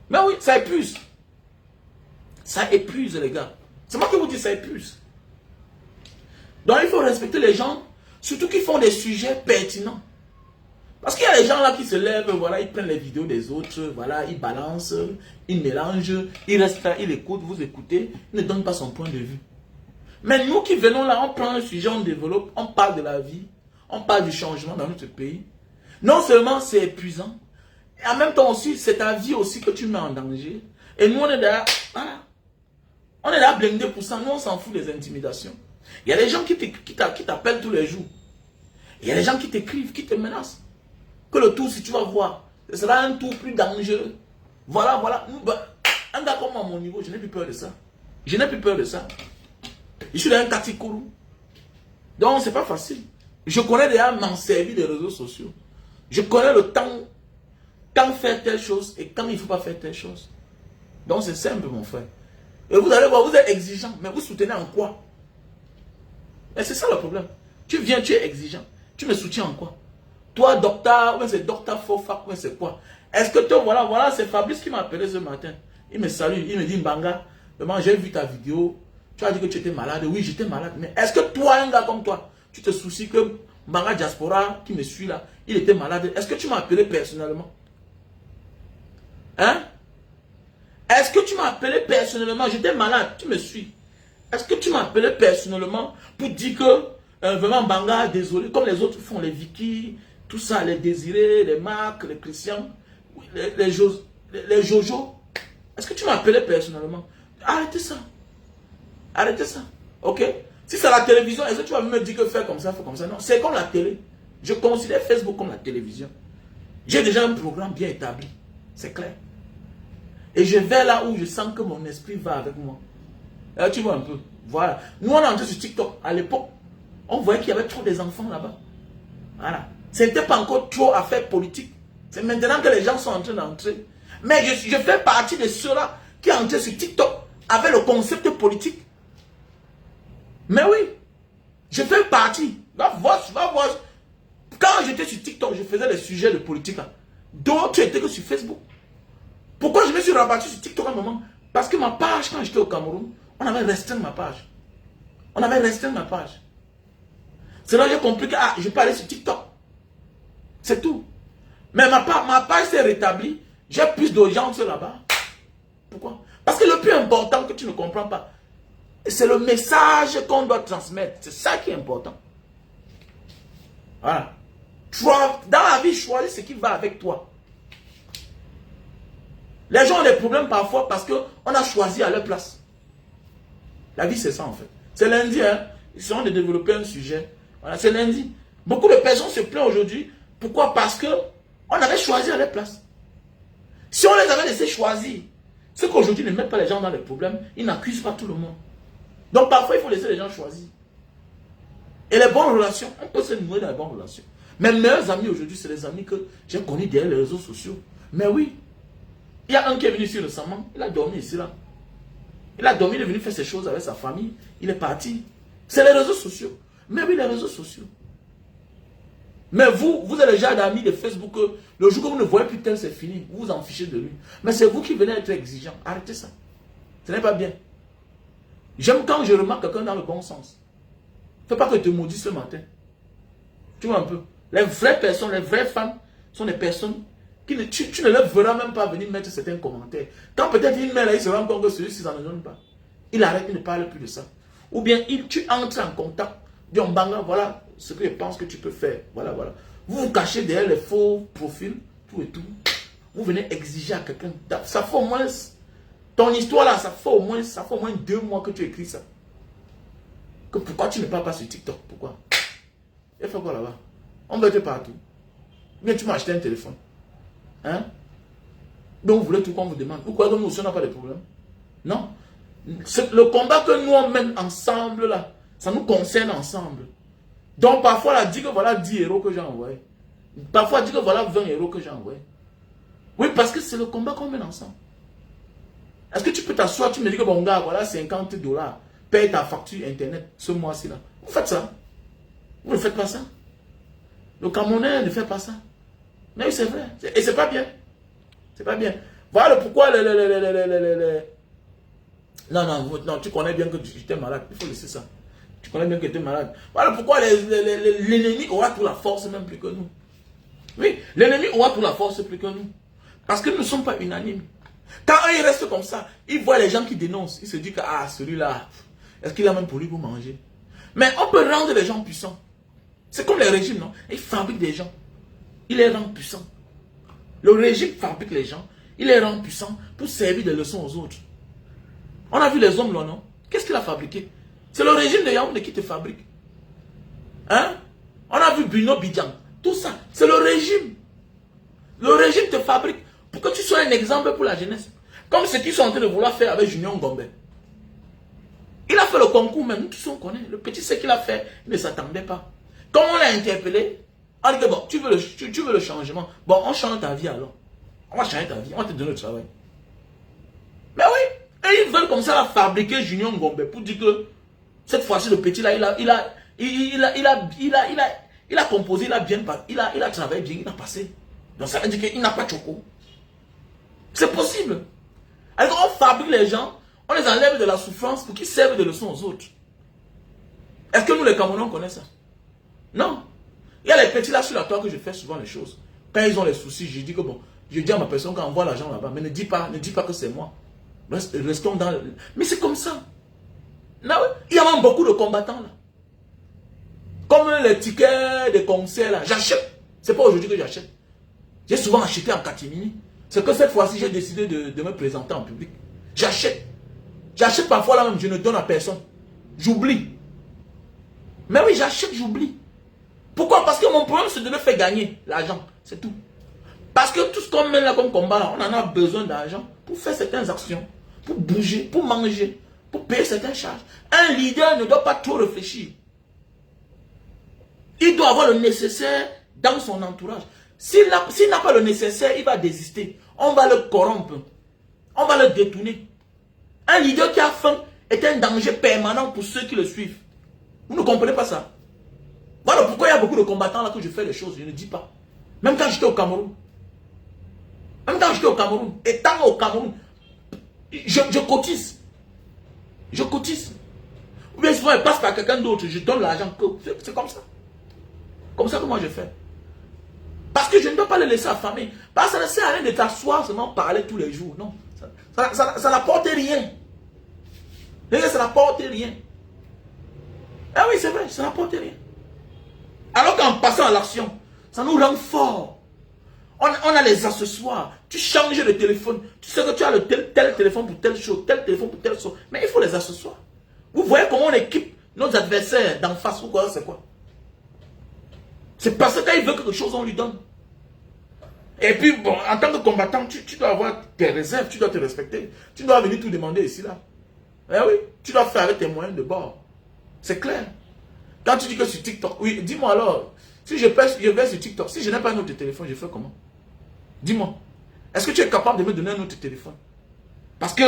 S1: Mais oui, ça épuise. Ça épuise, les gars. C'est moi qui vous dis, ça épuise. Donc il faut respecter les gens, surtout qui font des sujets pertinents. Parce qu'il y a des gens là qui se lèvent, voilà, ils prennent les vidéos des autres, voilà, ils balancent, ils mélangent, ils restent là, ils écoutent, vous écoutez, ils ne donnent pas son point de vue. Mais nous qui venons là, on prend un sujet, on développe, on parle de la vie, on parle du changement dans notre pays. Non seulement c'est épuisant, et en même temps aussi, c'est ta vie aussi que tu mets en danger. Et nous, on est là, voilà. On est là blindés pour ça, nous on s'en fout des intimidations. Il y a des gens qui t'appellent tous les jours. Il y a des gens qui t'écrivent, qui te menacent. Que le tour, si tu vas voir, ce sera un tour plus dangereux. Voilà, voilà. Un gars comme moi, à mon niveau, je n'ai plus peur de ça. Je n'ai plus peur de ça. Je suis dans un catikourou. Donc, c'est pas facile. Je connais déjà m'en servir des réseaux sociaux. Je connais le temps, quand faire telle chose et quand il ne faut pas faire telle chose. Donc, c'est simple, mon frère. Et vous allez voir, vous êtes exigeant, mais vous soutenez en quoi? Et c'est ça le problème. Tu viens, tu es exigeant. Tu me soutiens en quoi? Toi, docteur, c'est docteur Fofa, c'est quoi? Est-ce que toi, voilà, c'est Fabrice qui m'a appelé ce matin. Il me salue, il me dit, Mbanga, vraiment, j'ai vu ta vidéo. Tu as dit que tu étais malade. Oui, j'étais malade. Mais est-ce que toi, un gars comme toi, tu te soucies que Mbanga Diaspora, qui me suit là, il était malade? Est-ce que tu m'as appelé personnellement? Hein? Est-ce que tu m'as appelé personnellement? J'étais malade, tu me suis. Est-ce que tu m'as appelé personnellement pour dire que vraiment Mbanga, désolé, comme les autres font, les Vicky, tout ça, les Désirés, les Marc, les Christian, les Jojo? Est-ce que tu m'as appelé personnellement? Arrêtez ça. Arrêtez ça. Ok? Si c'est la télévision, est-ce que tu vas me dire que faire comme ça, Non, c'est comme la télé. Je considère Facebook comme la télévision. J'ai déjà un programme bien établi. C'est clair. Et je vais là où je sens que mon esprit va avec moi. Là, tu vois un peu. Voilà. Nous, on est entré sur TikTok. À l'époque, on voyait qu'il y avait trop des enfants là-bas. Voilà. Ce n'était pas encore trop affaire politique. C'est maintenant que les gens sont en train d'entrer. Mais je fais partie de ceux-là qui entraient sur TikTok avec le concept politique. Mais oui, je fais partie. Va voir. Quand j'étais sur TikTok, je faisais des sujets de politique là. D'autres étaient que sur Facebook. Pourquoi je me suis rabattu sur TikTok à un moment? Parce que ma page, quand j'étais au Cameroun, on avait restreint ma page. C'est là que j'ai compris que je peux aller sur TikTok. C'est tout. Mais ma page s'est rétablie. J'ai plus d'audience là-bas. Pourquoi? Parce que le plus important que tu ne comprends pas, c'est le message qu'on doit transmettre. C'est ça qui est important. Voilà. Dans la vie, choisis ce qui va avec toi. Les gens ont des problèmes parfois parce qu'on a choisi à leur place. La vie, c'est ça en fait. C'est lundi, hein. Ils sont de développer un sujet. Voilà, c'est lundi. Beaucoup de personnes se plaignent aujourd'hui. Pourquoi? Parce qu'on avait choisi à leur place. Si on les avait laissés choisir, c'est qu'aujourd'hui ne mettent pas les gens dans les problèmes, ils n'accusent pas tout le monde. Donc parfois, il faut laisser les gens choisir. Et les bonnes relations, on peut se nouer dans les bonnes relations. Mes meilleurs amis aujourd'hui, c'est les amis que j'ai connus derrière les réseaux sociaux. Mais oui, il y a un qui est venu ici récemment, il a dormi ici là. Il a dormi, il est venu faire ses choses avec sa famille, il est parti. C'est les réseaux sociaux. Mais oui, les réseaux sociaux. Mais vous êtes le genre d'amis de Facebook, le jour que vous ne voyez plus tel, c'est fini. Vous vous en fichez de lui. Mais c'est vous qui venez être exigeant. Arrêtez ça. Ce n'est pas bien. J'aime quand je remarque quelqu'un dans le bon sens. Fais pas que tu te maudisses ce matin. Tu vois un peu. Les vraies personnes, les vraies femmes sont des personnes qui ne, tu ne leur verras même pas venir mettre certains commentaires. Quand peut-être il met là, il se rend compte que celui-ci n'en donne pas. Il arrête, il ne parle plus de ça. Ou bien tu entres en contact. Dis en banga, voilà ce que je pense que tu peux faire. Voilà, voilà. Vous vous cachez derrière les faux profils, tout et tout. Vous venez exiger à quelqu'un. Ça fait au moins, ton histoire là, ça fait au moins 2 mois que tu écris ça. Que pourquoi tu ne parles pas sur TikTok? Pourquoi? Il fait quoi là-bas? On veut être partout. Bien, tu m'as acheté un téléphone. Hein? Donc vous voulez tout qu'on vous demande. Pourquoi nous aussi on n'a pas de problème? Non. Le combat que nous on mène ensemble là, ça nous concerne ensemble. Donc parfois là, dit que voilà 10 euros que j'ai envoyé. Parfois dit que voilà 20 euros que j'ai envoyé. Oui, parce que c'est le combat qu'on mène ensemble. Est-ce que tu peux t'asseoir, tu me dis que bon gars, voilà 50 $, paye ta facture internet ce mois-ci là. Vous faites ça? Vous ne faites pas ça? Le Camerounais ne fait pas ça. Mais oui, c'est vrai. Et c'est pas bien. C'est pas bien. Voilà pourquoi non, tu connais bien que j'étais malade. Il faut laisser ça. Tu connais bien que tu étais malade. Voilà pourquoi l'ennemi aura toute la force même plus que nous. Oui, l'ennemi aura toute la force plus que nous. Parce que nous ne sommes pas unanimes. Quand il reste comme ça, il voit les gens qui dénoncent. Il se dit que ah, celui-là, est-ce qu'il a même pour lui pour manger? Mais on peut rendre les gens puissants. C'est comme les régimes, non? Ils fabriquent des gens. Ils les rendent puissants. Le régime fabrique les gens. Il les rend puissants pour servir de leçons aux autres. On a vu les hommes là, non? Qu'est-ce qu'il a fabriqué? C'est le régime de Yaoundé qui te fabrique. Hein? On a vu Bruno Bidjan. Tout ça, c'est le régime. Le régime te fabrique pour que tu sois un exemple pour la jeunesse. Comme ce qu'ils sont en train de vouloir faire avec Junior Ngombe. Il a fait le concours même, nous tous on connaît. Le petit, ce qu'il a fait, il ne s'attendait pas. Quand on l'a interpellé, on dit que bon, tu veux le changement. Bon, on change ta vie alors. On va changer ta vie, on va te donner le travail. Mais oui, et ils veulent comme ça la fabriquer Junior Ngombe pour dire que cette fois-ci, le petit là, il a composé, il a travaillé bien, il a passé. Donc ça veut dire qu'il n'a pas de choco. C'est possible. Alors on fabrique les gens, on les enlève de la souffrance pour qu'ils servent de leçons aux autres. Est-ce que nous les Camerounais on connaît ça? Non. Il y a les petits là sur la toile que je fais souvent les choses. Quand ils ont les soucis, je dis que bon, je dis à ma personne quand on voit l'argent là-bas, mais ne dis pas que c'est moi. Restons dans... Mais c'est comme ça. Là, il y a même beaucoup de combattants là. Comme les tickets de concert là, j'achète. C'est pas aujourd'hui que j'achète. J'ai souvent acheté en catimini. C'est que cette fois-ci, j'ai décidé de me présenter en public. J'achète. J'achète parfois là même, je ne donne à personne. J'oublie. Mais oui, j'achète, j'oublie. Pourquoi? Parce que mon problème, c'est de me faire gagner l'argent. C'est tout. Parce que tout ce qu'on met là comme combat, là, on en a besoin d'argent pour faire certaines actions, pour bouger, pour manger, pour payer certaines charges. Un leader ne doit pas trop réfléchir. Il doit avoir le nécessaire dans son entourage. S'il n'a pas le nécessaire, il va désister. On va le corrompre. On va le détourner. Un leader qui a faim est un danger permanent pour ceux qui le suivent. Vous ne comprenez pas ça? Voilà pourquoi il y a beaucoup de combattants là que je fais les choses, je ne dis pas. Même quand j'étais au Cameroun. Étant au Cameroun, je cotise. Je cotise. Ou bien souvent, il passe par quelqu'un d'autre, je donne l'argent. C'est comme ça. Comme ça que moi je fais. Parce que je ne dois pas le laisser affamer. Parce que ça ne sert à rien de t'asseoir seulement parler tous les jours. Non. Ça n'apporte rien. Ça n'apporte rien. Ah oui, c'est vrai, ça n'apporte rien. Alors qu'en passant à l'action, ça nous rend forts. On a les accessoires. Tu changes de téléphone. Tu sais que tu as tel téléphone pour telle chose, tel téléphone pour telle chose. Mais il faut les accessoires. Vous voyez comment on équipe nos adversaires d'en face. Vous voyez c'est quoi? C'est parce qu'il veut quelque chose, on lui donne. Et puis, bon, en tant que combattant, tu dois avoir tes réserves, tu dois te respecter. Tu dois venir tout demander ici, là. Eh oui, tu dois faire avec tes moyens de bord. C'est clair. Quand tu dis que sur TikTok, oui, dis-moi alors, si je vais sur TikTok, si je n'ai pas un autre téléphone, je fais comment? Dis-moi. Est-ce que tu es capable de me donner un autre téléphone? Parce que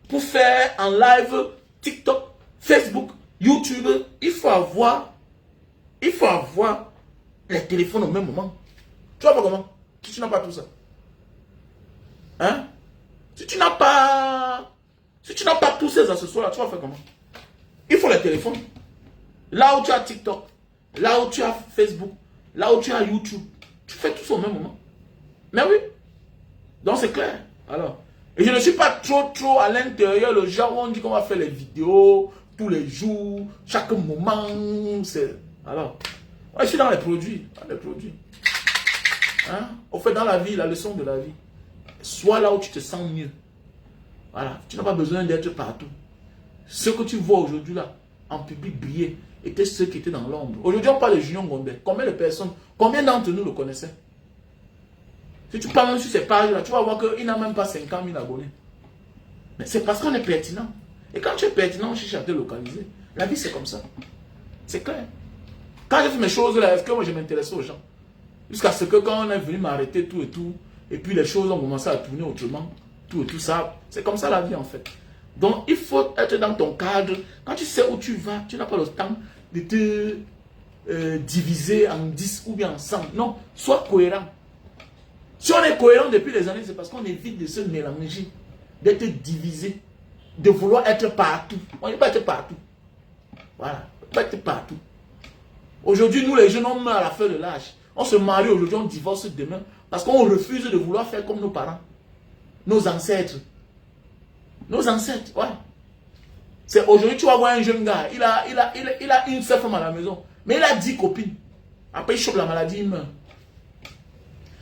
S1: pour faire en live TikTok, Facebook, YouTube, il faut avoir les téléphones au même moment. Tu vois pas comment? Si tu n'as pas tout ça. Hein? Si tu n'as pas tous ces accessoires-là, tu vas faire comment? Il faut les téléphones. Là où tu as TikTok, là où tu as Facebook, là où tu as YouTube, tu fais tout ça au même moment. Mais oui. Donc c'est clair. Alors, et je ne suis pas trop à l'intérieur, le genre où on dit qu'on va faire les vidéos tous les jours, chaque moment. Alors, moi je suis dans les produits. Hein? On fait dans la vie, la leçon de la vie. Sois là où tu te sens mieux. Voilà. Tu n'as pas besoin d'être partout. Ce que tu vois aujourd'hui là, en public briller, étaient ceux qui étaient dans l'ombre. Aujourd'hui, on parle de Junior Ngombe. Combien de personnes, combien d'entre nous le connaissaient? Si tu parles même sur ces pages-là, tu vas voir qu'il n'a même pas 50 000 abonnés. Mais c'est parce qu'on est pertinent. Et quand tu es pertinent, on cherche à te localiser. La vie, c'est comme ça. C'est clair. Quand j'ai fait mes choses-là, est-ce que moi, je m'intéressais aux gens? Jusqu'à ce que quand on est venu m'arrêter tout, et puis les choses ont commencé à tourner autrement, tout ça, c'est comme ça la vie, en fait. Donc, il faut être dans ton cadre. Quand tu sais où tu vas, tu n'as pas le temps de te diviser en 10 ou bien en 100. Non, sois cohérent. Si on est cohérent depuis des années, c'est parce qu'on évite de se mélanger, d'être divisé, de vouloir être partout. On ne peut pas être partout. Voilà, on ne peut pas être partout. Aujourd'hui, nous les jeunes, on meurt à la fin de l'âge. On se marie aujourd'hui, on divorce demain, parce qu'on refuse de vouloir faire comme nos parents, nos ancêtres. Nos ancêtres, ouais. C'est aujourd'hui, tu vas voir un jeune gars, il a une seule femme à la maison, mais il a 10 copines. Après, il chope la maladie, il meurt.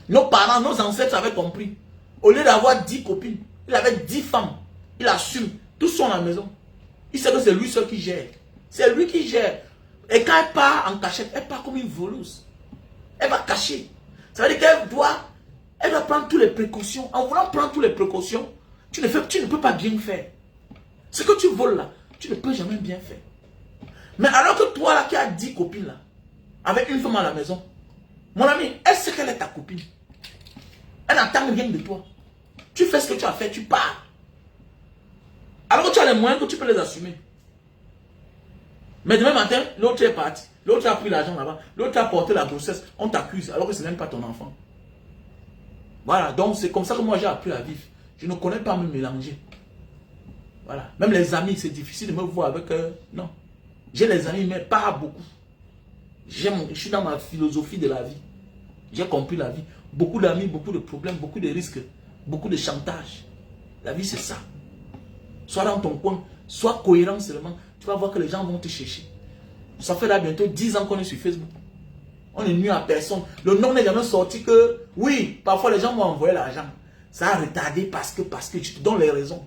S1: Nos parents, nos ancêtres avaient compris. Au lieu d'avoir 10 copines, il avait 10 femmes. Il assume. Tous sont à la maison. Il sait que c'est lui seul qui gère. C'est lui qui gère. Et quand elle part en cachette, elle part comme une voleuse. Elle va cacher. Ça veut dire qu'elle doit prendre toutes les précautions. En voulant prendre toutes les précautions, tu ne peux pas bien faire. Ce que tu voles là, tu ne peux jamais bien faire. Mais alors que toi là qui as 10 copines là, avec une femme à la maison, mon ami, elle sait qu'elle est ta copine. Elle n'attend rien de toi. Tu fais ce que tu as fait, tu pars. Alors que tu as les moyens que tu peux les assumer. Mais demain matin, l'autre est parti. L'autre a pris l'argent là-bas. L'autre a porté la grossesse. On t'accuse alors que ce n'est même pas ton enfant. Voilà, donc c'est comme ça que moi j'ai appris à vivre. Je ne connais pas me mélanger. Voilà. Même les amis, c'est difficile de me voir avec non. J'ai les amis, mais pas beaucoup. Je suis dans ma philosophie de la vie. J'ai compris la vie. Beaucoup d'amis, beaucoup de problèmes, beaucoup de risques, beaucoup de chantage. La vie, c'est ça. Sois dans ton coin, sois cohérent seulement. Tu vas voir que les gens vont te chercher. Ça fait là bientôt 10 ans qu'on est sur Facebook. On n'est nuit à personne. Le nom n'est jamais sorti que, oui, parfois les gens m'ont envoyé l'argent. Ça a retardé parce que je te donne les raisons.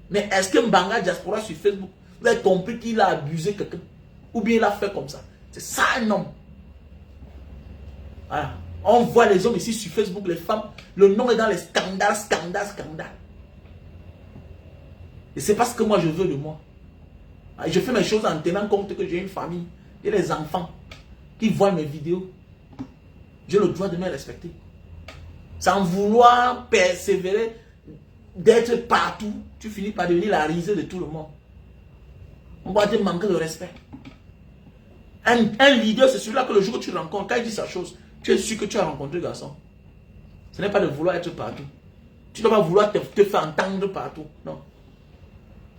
S1: Mais est-ce que Mbanga Diaspora sur Facebook, vous avez compris qu'il a abusé quelqu'un? Ou bien il a fait comme ça? C'est ça un homme. Voilà. On voit les hommes ici sur Facebook, les femmes, le nom est dans les scandales. Et c'est pas ce que moi je veux de moi. Je fais mes choses en tenant compte que j'ai une famille, j'ai des enfants qui voient mes vidéos. J'ai le droit de me respecter. Sans vouloir persévérer, d'être partout, tu finis par devenir la risée de tout le monde. On va te manquer de respect. Un leader, c'est celui-là que le jour où tu rencontres, quand il dit sa chose, tu es sûr que tu as rencontré le garçon. Ce n'est pas de vouloir être partout. Tu ne dois pas vouloir te faire entendre partout. Non.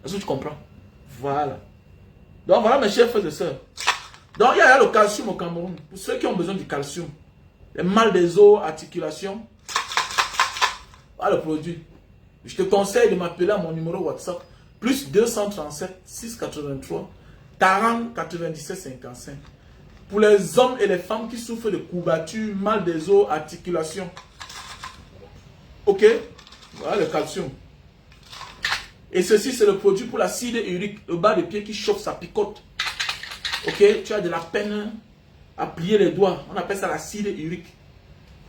S1: Est-ce que tu comprends? Voilà. Donc voilà mes chers frères et sœurs. Donc il y a le calcium au Cameroun. Pour ceux qui ont besoin du calcium. Les mal des os, articulations. Voilà le produit. Je te conseille de m'appeler à mon numéro WhatsApp. Plus 237 683 40 97 55. Pour les hommes et les femmes qui souffrent de courbatures, mal des os, articulations. Ok? Voilà le calcium. Et ceci, c'est le produit pour l'acide urique. Le bas de pied qui chauffe, ça picote. Ok? Tu as de la peine à plier les doigts. On appelle ça l'acide urique.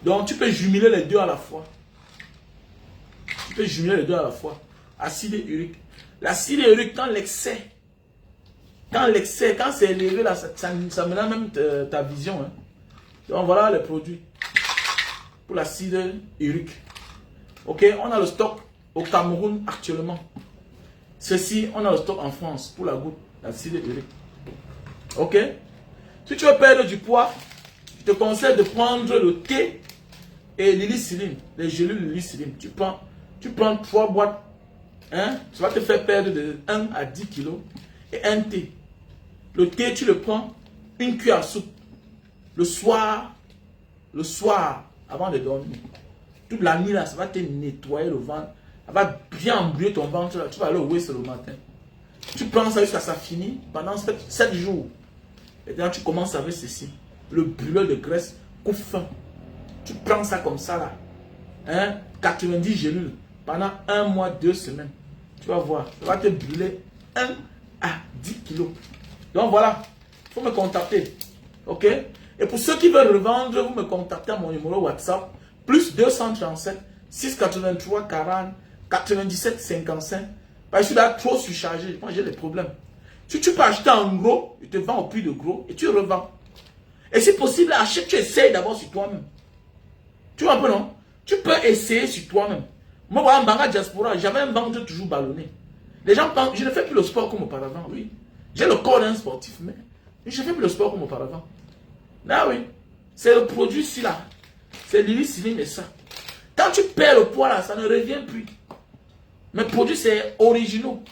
S1: Donc, tu peux jumeler les deux à la fois. Tu peux jumeler les deux à la fois. Acide urique. L'acide urique, quand c'est élevé, là, ça mélange même ta vision. Hein. Donc, voilà les produits pour l'acide urique. Ok? On a le stock au Cameroun actuellement. Ceci, on a le stock en France pour la goutte d'acide urique. Ok? Si tu veux perdre du poids, je te conseille de prendre le thé et l'hélicilline, les gélules l'hélicilline. Tu prends 3 boîtes, hein, ça va te faire perdre de 1 à 10 kilos et un thé. Le thé, tu le prends, une cuillère à soupe, le soir, avant de dormir. Toute la nuit, là, ça va te nettoyer le ventre, ça va bien embrouiller ton ventre, là. Tu vas aller au West le matin. Tu prends ça jusqu'à ça finit pendant 7 jours. Et maintenant, tu commences avec ceci. Le brûleur de graisse coupe fin. Tu prends ça comme ça, là. Hein? 90 gélules. Pendant 1 mois, 2 semaines. Tu vas voir. Ça va te brûler 1 à 10 kilos. Donc voilà. Il faut me contacter. Ok? Et pour ceux qui veulent revendre, vous me contactez à mon numéro WhatsApp. Plus 237 683 40 97 55. Parce que je suis là trop surchargé. Moi, j'ai des problèmes. Si tu peux acheter en gros, je te vends au prix de gros et tu revends. Et si possible, achète, tu essayes d'abord sur toi-même. Tu vois un peu, non? Tu peux essayer sur toi-même. Moi, voilà, en Banga Diaspora, j'avais un ventre toujours ballonné. Les gens pensent, je ne fais plus le sport comme auparavant, oui. J'ai le corps d'un sportif, mais je ne fais plus le sport comme auparavant. Là, oui. C'est le produit-ci, là. C'est l'hélicilline et ça. Quand tu perds le poids, là, ça ne revient plus. Mes produits, c'est originaux.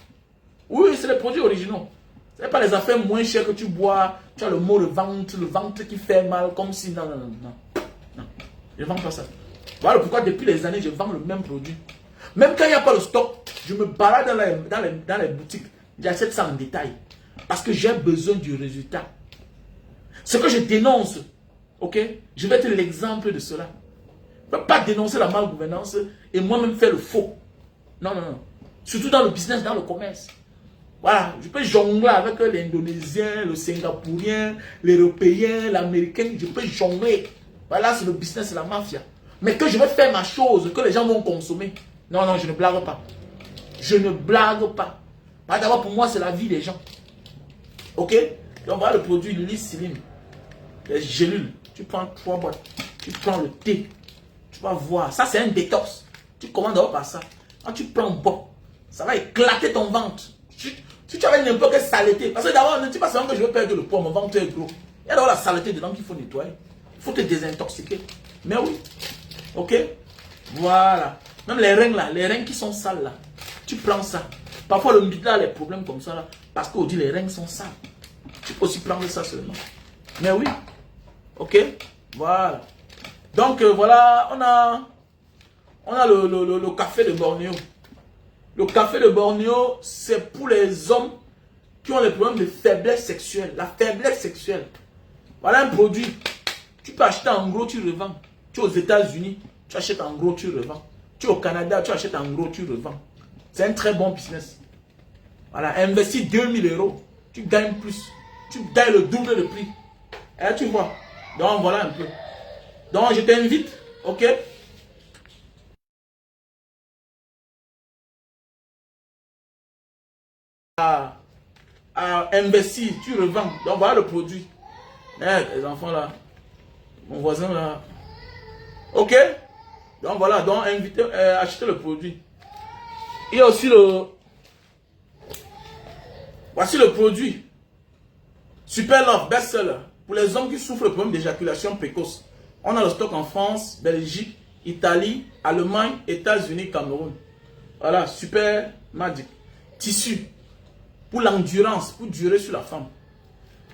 S1: Oui, c'est les produits originaux. Ce n'est pas les affaires moins chères que tu bois. Tu as le mot le ventre qui fait mal, comme si... Non, non, non, non. Non, je ne vends pas ça. Voilà pourquoi depuis les années, je vends le même produit. Même quand il n'y a pas le stock, je me balade dans les boutiques. J'achète ça en détail. Parce que j'ai besoin du résultat. Ce que je dénonce, ok, je vais être l'exemple de cela. Je ne peux pas dénoncer la malgouvernance et moi-même faire le faux. Non, non, non. Surtout dans le business, dans le commerce. Voilà, je peux jongler avec l'Indonésien, le Singapourien, l'Européen, l'Américain. Je peux jongler. Voilà, c'est le business, c'est la mafia. Mais que je vais faire ma chose, que les gens vont consommer. Non, non, je ne blague pas. Je ne blague pas. D'abord, pour moi, c'est la vie des gens. Ok? Donc voilà le produit l'hélicilline. Les gélules. Tu prends 3 boîtes. Tu prends le thé. Tu vas voir. Ça, c'est un détox. Tu commandes d'abord par ça. Quand tu prends bon, ça va éclater ton ventre. Si tu avais n'importe quelle saleté, parce que d'abord, ne dis pas seulement que je veux perdre le poids, mon ventre est gros. Il y a d'abord la saleté dedans qu'il faut nettoyer. Il faut te désintoxiquer. Mais oui. Ok? Voilà. Même les reins là, les reins qui sont sales là. Tu prends ça. Parfois le midi a les problèmes comme ça là. Parce qu'on dit les reins sont sales. Tu peux aussi prendre ça seulement. Mais oui. Ok? Voilà. Donc voilà, on a le café de Bornéo. Le café de Bornéo, c'est pour les hommes qui ont les problèmes de faiblesse sexuelle. La faiblesse sexuelle. Voilà un produit. Tu peux acheter en gros, tu revends. Tu es aux États-Unis, tu achètes en gros, tu revends. Tu es au Canada, tu achètes en gros, tu revends. C'est un très bon business. Voilà, investis 2000 €, tu gagnes plus. Tu gagnes le double de prix. Et tu vois. Donc voilà un peu. Donc je t'invite, ok? À investir, tu revends. Donc voilà le produit. Les enfants là, mon voisin là. Ok? Donc voilà, donc invitez, achetez le produit. Il y a aussi le... Voici le produit. Super Love, best-seller. Pour les hommes qui souffrent de problèmes d'éjaculation précoce. On a le stock en France, Belgique, Italie, Allemagne, États-Unis, Cameroun. Voilà, Super Magic. Tissu. Pour l'endurance, pour durer sur la femme.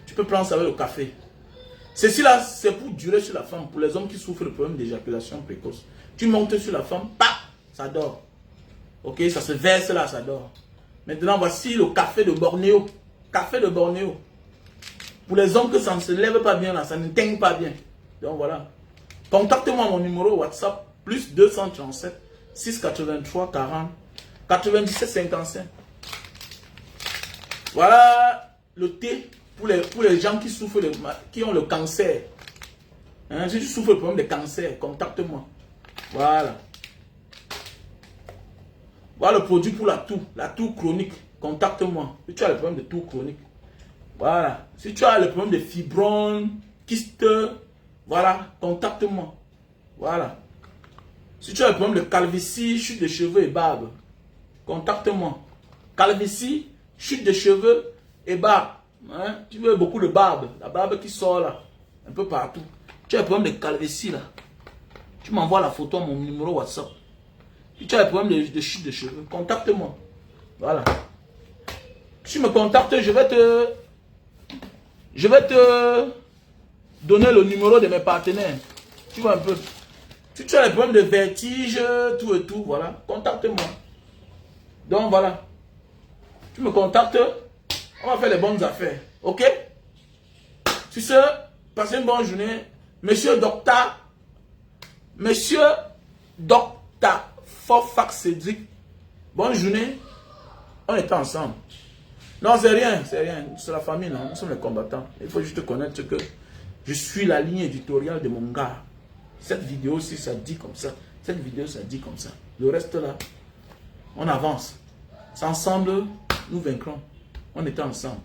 S1: Tu peux prendre ça avec le café. Ceci là, c'est pour durer sur la femme. Pour les hommes qui souffrent de problèmes d'éjaculation précoce. Tu montes sur la femme, paf, ça dort. Ok, ça se verse là, ça dort. Maintenant, voici le café de Bornéo. Café de Bornéo. Pour les hommes que ça ne se lève pas bien là, ça ne teigne pas bien. Donc voilà. Contactez-moi à mon numéro WhatsApp, plus 237 683 40 97 55. Voilà le thé pour les gens qui souffrent qui ont le cancer. Hein, si tu souffres de problème de cancer, contacte-moi. Voilà. Voilà le produit pour la toux chronique. Contacte-moi. Si tu as le problème de toux chronique. Voilà. Si tu as le problème de fibromes, kyste, voilà, contacte-moi. Voilà. Si tu as le problème de calvitie, chute de cheveux et barbe, contacte-moi. Calvitie, chute de cheveux et barbe. Hein? Tu veux beaucoup de barbe. La barbe qui sort là, un peu partout. Tu as un problème de calvitie là. Tu m'envoies la photo à mon numéro WhatsApp. Si tu as un problème de chute de cheveux, contacte-moi. Voilà. Si tu me contactes, je vais te donner le numéro de mes partenaires. Tu vois un peu. Si tu as des problèmes de vertige, tout et tout, voilà, contacte-moi. Donc voilà. Tu me contactes, on va faire les bonnes affaires. Ok? Tu sais, passez une bonne journée. Monsieur Docteur Fofax Cédric, bonne journée. On est ensemble. Non, c'est rien, c'est la famille, non? Nous sommes les combattants. Il faut juste connaître que je suis la ligne éditoriale de mon gars. Cette vidéo-ci, ça dit comme ça. Cette vidéo, ça dit comme ça. Le reste là, on avance. Ensemble, nous vaincrons. On était ensemble.